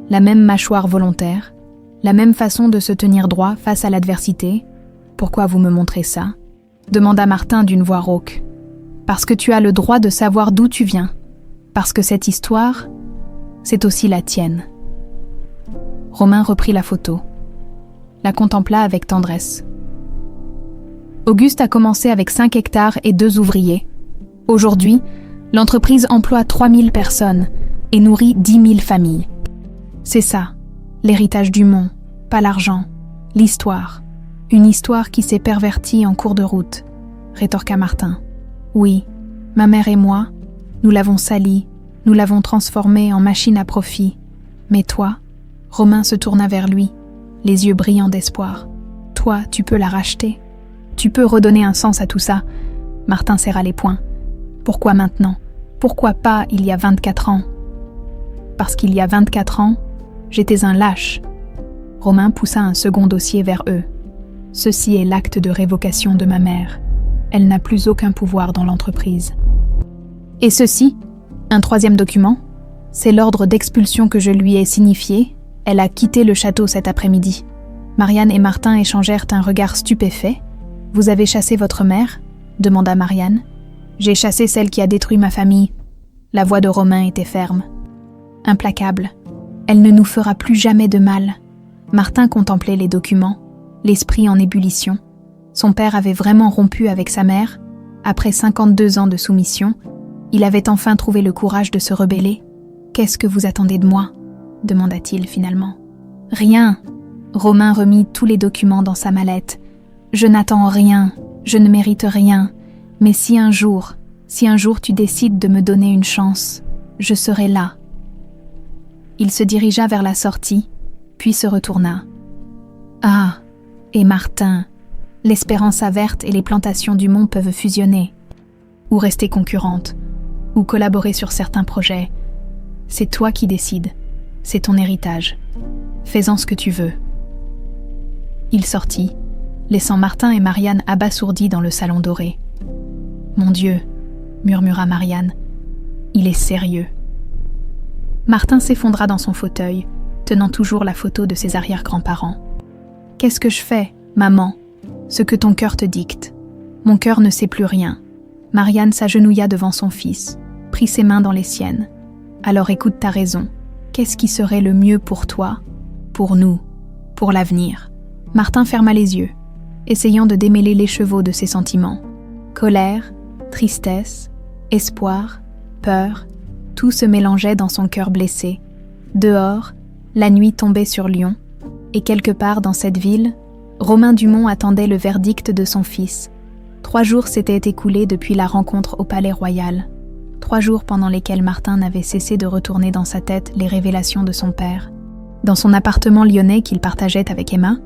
la même mâchoire volontaire, la même façon de se tenir droit face à l'adversité. « Pourquoi vous me montrez ça ?» demanda Martin d'une voix rauque. « Parce que tu as le droit de savoir d'où tu viens. Parce que cette histoire, c'est aussi la tienne. » Romain reprit la photo, la contempla avec tendresse. Auguste a commencé avec 5 hectares et 2 ouvriers. Aujourd'hui, l'entreprise emploie 3000 personnes et nourrit 10 000 familles. C'est ça, l'héritage Dumont, pas l'argent, l'histoire. Une histoire qui s'est pervertie en cours de route, rétorqua Martin. Oui, ma mère et moi, nous l'avons salie, nous l'avons transformée en machine à profit. Mais toi, Romain se tourna vers lui, les yeux brillants d'espoir. Toi, tu peux la racheter. Tu peux redonner un sens à tout ça. Martin serra les poings. Pourquoi maintenant? Pourquoi pas il y a 24 ans? Parce qu'il y a 24 ans, j'étais un lâche. Romain poussa un second dossier vers eux. Ceci est l'acte de révocation de ma mère. Elle n'a plus aucun pouvoir dans l'entreprise. Et ceci, un 3e document, c'est l'ordre d'expulsion que je lui ai signifié. Elle a quitté le château cet après-midi. Marianne et Martin échangèrent un regard stupéfait. « Vous avez chassé votre mère ?» demanda Marianne. « J'ai chassé celle qui a détruit ma famille. » La voix de Romain était ferme. Implacable. « Elle ne nous fera plus jamais de mal. » Martin contemplait les documents, l'esprit en ébullition. Son père avait vraiment rompu avec sa mère. Après 52 ans de soumission, il avait enfin trouvé le courage de se rebeller. « Qu'est-ce que vous attendez de moi ?» demanda-t-il finalement. « Rien. » Romain remit tous les documents dans sa mallette. « Je n'attends rien, je ne mérite rien. Mais si un jour tu décides de me donner une chance, je serai là. » Il se dirigea vers la sortie, puis se retourna. « Ah, et Martin, l'Espérance verte et les plantations du Mont peuvent fusionner, ou rester concurrentes, ou collaborer sur certains projets. C'est toi qui décides, c'est ton héritage. Fais-en ce que tu veux. » Il sortit, laissant Martin et Marianne abasourdis dans le salon doré. « Mon Dieu !» murmura Marianne. « Il est sérieux. » Martin s'effondra dans son fauteuil, tenant toujours la photo de ses arrière-grands-parents. « Qu'est-ce que je fais, maman ? Ce que ton cœur te dicte. Mon cœur ne sait plus rien. » Marianne s'agenouilla devant son fils, prit ses mains dans les siennes. « Alors écoute ta raison. Qu'est-ce qui serait le mieux pour toi, pour nous, pour l'avenir ?» Martin ferma les yeux, essayant de démêler l'écheveau de ses sentiments. Colère, tristesse, espoir, peur, tout se mélangeait dans son cœur blessé. Dehors, la nuit tombait sur Lyon, et quelque part dans cette ville, Romain Dumont attendait le verdict de son fils. 3 jours s'étaient écoulés depuis la rencontre au Palais Royal. 3 jours pendant lesquels Martin n'avait cessé de retourner dans sa tête les révélations de son père. Dans son appartement lyonnais qu'il partageait avec Emma,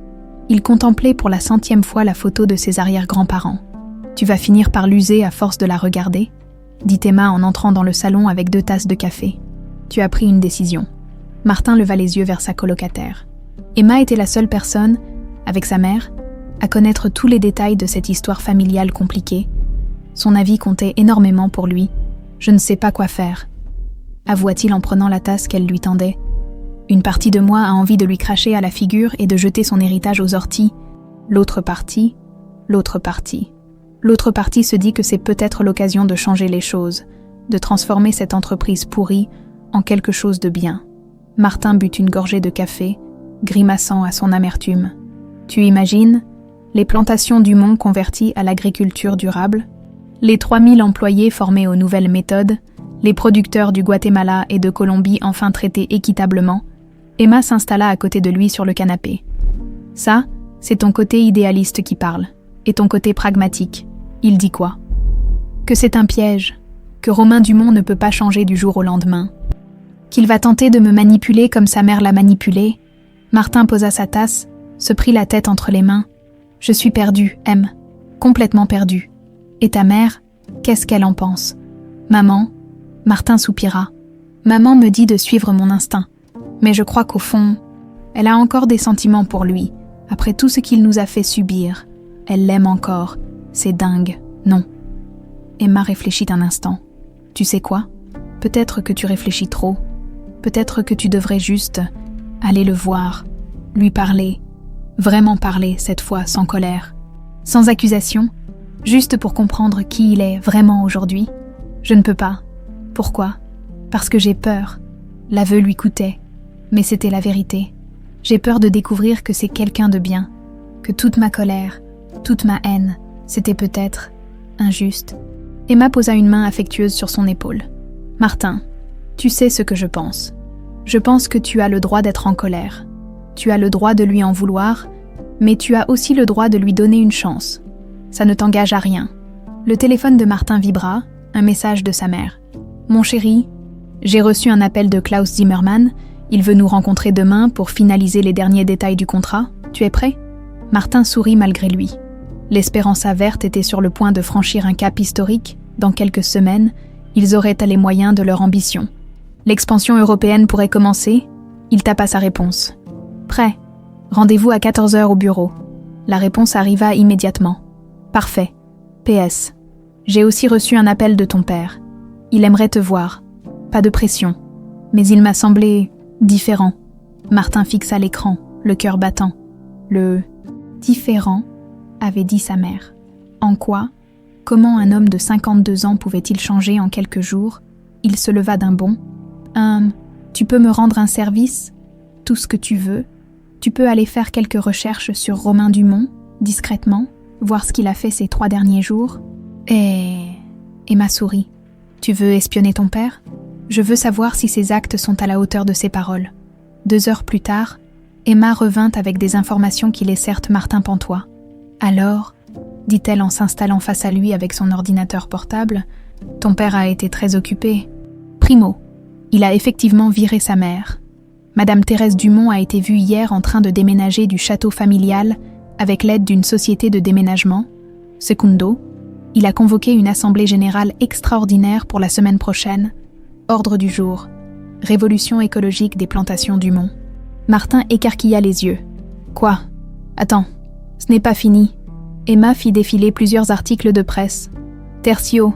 il contemplait pour la 100e fois la photo de ses arrière-grands-parents. « Tu vas finir par l'user à force de la regarder ?» dit Emma en entrant dans le salon avec 2 tasses de café. « Tu as pris une décision. » Martin leva les yeux vers sa colocataire. Emma était la seule personne, avec sa mère, à connaître tous les détails de cette histoire familiale compliquée. Son avis comptait énormément pour lui. « Je ne sais pas quoi faire », avoua-t-il en prenant la tasse qu'elle lui tendait. Une partie de moi a envie de lui cracher à la figure et de jeter son héritage aux orties. L'autre partie se dit que c'est peut-être l'occasion de changer les choses, de transformer cette entreprise pourrie en quelque chose de bien. Martin but une gorgée de café, grimaçant à son amertume. Tu imagines, les plantations Dumont converties à l'agriculture durable, les 3000 employés formés aux nouvelles méthodes, les producteurs du Guatemala et de Colombie enfin traités équitablement. Emma s'installa à côté de lui sur le canapé. Ça, c'est ton côté idéaliste qui parle, et ton côté pragmatique. Il dit quoi ? Que c'est un piège, que Romain Dumont ne peut pas changer du jour au lendemain, qu'il va tenter de me manipuler comme sa mère l'a manipulé. Martin posa sa tasse, se prit la tête entre les mains. Je suis perdu, M. Complètement perdu. Et ta mère, qu'est-ce qu'elle en pense ? Maman, Martin soupira. Maman me dit de suivre mon instinct. Mais je crois qu'au fond, elle a encore des sentiments pour lui, après tout ce qu'il nous a fait subir. Elle l'aime encore. C'est dingue, non. Emma réfléchit un instant. Tu sais quoi ? Peut-être que tu réfléchis trop. Peut-être que tu devrais juste aller le voir, lui parler, vraiment parler cette fois sans colère, sans accusation, juste pour comprendre qui il est vraiment aujourd'hui. Je ne peux pas. Pourquoi ? Parce que j'ai peur. L'aveu lui coûtait. Mais c'était la vérité. J'ai peur de découvrir que c'est quelqu'un de bien, que toute ma colère, toute ma haine, c'était peut-être injuste. Emma posa une main affectueuse sur son épaule. « Martin, tu sais ce que je pense. Je pense que tu as le droit d'être en colère. Tu as le droit de lui en vouloir, mais tu as aussi le droit de lui donner une chance. Ça ne t'engage à rien. » Le téléphone de Martin vibra, un message de sa mère. « Mon chéri, j'ai reçu un appel de Klaus Zimmermann. Il veut nous rencontrer demain pour finaliser les derniers détails du contrat. Tu es prêt ?» Martin sourit malgré lui. L'Espéranza verte était sur le point de franchir un cap historique. Dans quelques semaines, ils auraient les moyens de leur ambition. L'expansion européenne pourrait commencer. Il tapa sa réponse. « Prêt. Rendez-vous à 14h au bureau. » La réponse arriva immédiatement. « Parfait. PS. J'ai aussi reçu un appel de ton père. Il aimerait te voir. Pas de pression. Mais il m'a semblé différent. » Martin fixa l'écran, le cœur battant. Le « différent » avait dit sa mère. En quoi ? Comment un homme de 52 ans pouvait-il changer en quelques jours ? Il se leva d'un bond. « Tu peux me rendre un service ? Tout ce que tu veux. Tu peux aller faire quelques recherches sur Romain Dumont, discrètement, voir ce qu'il a fait ces 3 derniers jours. » Et Emma sourit. « Tu veux espionner ton père ? Je veux savoir si ses actes sont à la hauteur de ses paroles. » 2 heures plus tard, Emma revint avec des informations qui laissèrent Martin pantois. « Alors, dit-elle en s'installant face à lui avec son ordinateur portable, ton père a été très occupé. Primo, il a effectivement viré sa mère. Madame Thérèse Dumont a été vue hier en train de déménager du château familial avec l'aide d'une société de déménagement. Secundo, il a convoqué une assemblée générale extraordinaire pour la semaine prochaine. Ordre du jour. Révolution écologique des plantations Dumont. » Martin écarquilla les yeux. « Quoi ? Attends, Ce n'est pas fini. Emma fit défiler plusieurs articles de presse. Tertio,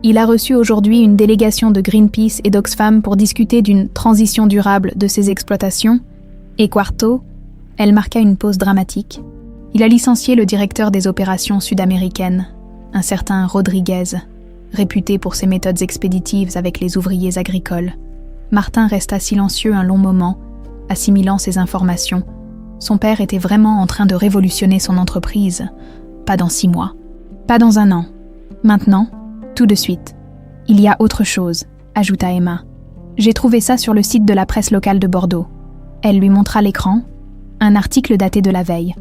il a reçu aujourd'hui une délégation de Greenpeace et d'Oxfam pour discuter d'une transition durable de ses exploitations. Et quarto, elle marqua une pause dramatique. Il a licencié le directeur des opérations sud-américaines, un certain Rodriguez, réputé pour ses méthodes expéditives avec les ouvriers agricoles. Martin resta silencieux un long moment, assimilant ces informations. Son père était vraiment en train de révolutionner son entreprise. Pas dans 6 mois. Pas dans 1 an. Maintenant, tout de suite. Il y a autre chose, ajouta Emma. J'ai trouvé ça sur le site de la presse locale de Bordeaux. Elle lui montra l'écran, un article daté de la veille.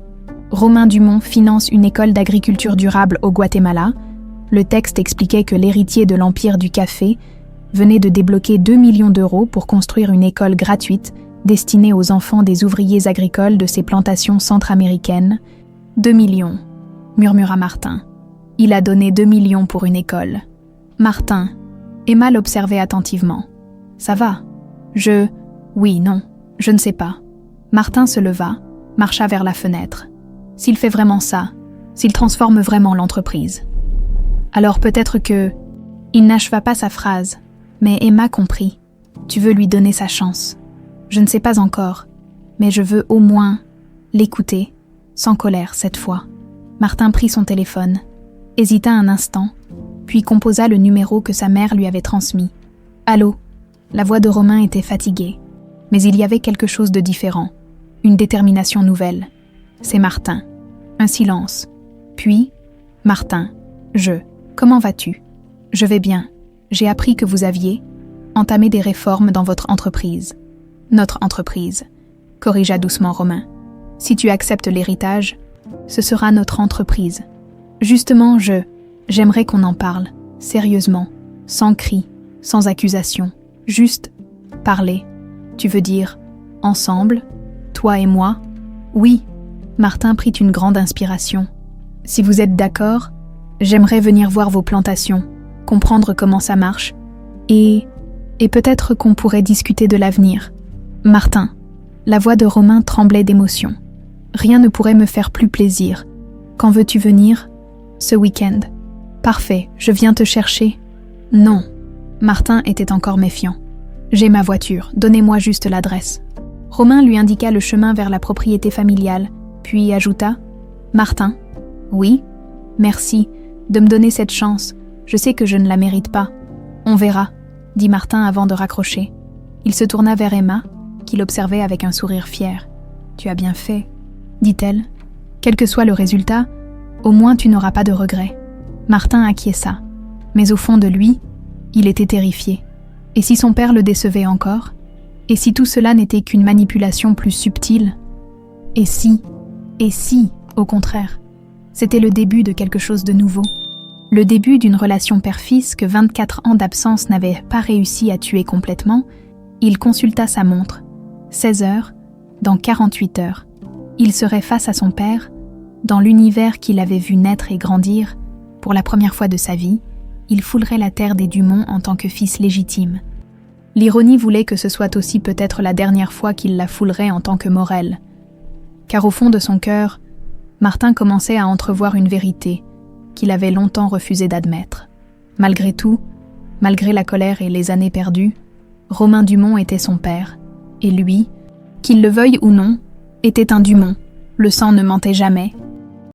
Romain Dumont finance une école d'agriculture durable au Guatemala. Le texte expliquait que l'héritier de l'empire du café venait de débloquer 2 millions d'euros pour construire une école gratuite destinée aux enfants des ouvriers agricoles de ces plantations centra-américaines. 2 millions, murmura Martin. Il a donné 2 millions pour une école. Martin, Emma l'observait attentivement. Ça va. Oui, non, je ne sais pas. Martin se leva, marcha vers la fenêtre. S'il fait vraiment ça, s'il transforme vraiment l'entreprise. Alors peut-être que... Il n'acheva pas sa phrase, mais Emma comprit. Tu veux lui donner sa chance. Je ne sais pas encore, mais je veux au moins l'écouter, sans colère cette fois. Martin prit son téléphone, hésita un instant, puis composa le numéro que sa mère lui avait transmis. Allô? La voix de Romain était fatiguée, mais il y avait quelque chose de différent, une détermination nouvelle. C'est Martin. Un silence. Puis, Martin, comment vas-tu? Je vais bien. J'ai appris que vous aviez entamé des réformes dans votre entreprise. Notre entreprise, corrigea doucement Romain. Si tu acceptes l'héritage, ce sera notre entreprise. Justement, j'aimerais qu'on en parle, sérieusement, sans cris, sans accusation, juste parler. Tu veux dire, ensemble, toi et moi? Oui. Martin prit une grande inspiration. Si vous êtes d'accord, j'aimerais venir voir vos plantations, comprendre comment ça marche, et peut-être qu'on pourrait discuter de l'avenir. Martin, la voix de Romain tremblait d'émotion. Rien ne pourrait me faire plus plaisir. Quand veux-tu venir? Ce week-end. Parfait, je viens te chercher. Non. Martin était encore méfiant. J'ai ma voiture, donnez-moi juste l'adresse. Romain lui indiqua le chemin vers la propriété familiale, puis ajouta « Martin, oui, merci de me donner cette chance. Je sais que je ne la mérite pas. On verra, dit Martin avant de raccrocher. Il se tourna vers Emma, qui l'observait avec un sourire fier. Tu as bien fait, dit-elle. Quel que soit le résultat, au moins tu n'auras pas de regrets. Martin acquiesça, mais au fond de lui, il était terrifié. Et si son père le décevait encore? Et si tout cela n'était qu'une manipulation plus subtile? Et si, au contraire, c'était le début de quelque chose de nouveau. Le début d'une relation père-fils que 24 ans d'absence n'avaient pas réussi à tuer complètement. Il consulta sa montre. 16 heures, dans 48 heures. Il serait face à son père, dans l'univers qu'il avait vu naître et grandir. Pour la première fois de sa vie, il foulerait la terre des Dumont en tant que fils légitime. L'ironie voulait que ce soit aussi peut-être la dernière fois qu'il la foulerait en tant que Morel. Car au fond de son cœur, Martin commençait à entrevoir une vérité qu'il avait longtemps refusé d'admettre. Malgré tout, malgré la colère et les années perdues, Romain Dumont était son père, et lui, qu'il le veuille ou non, était un Dumont. Le sang ne mentait jamais,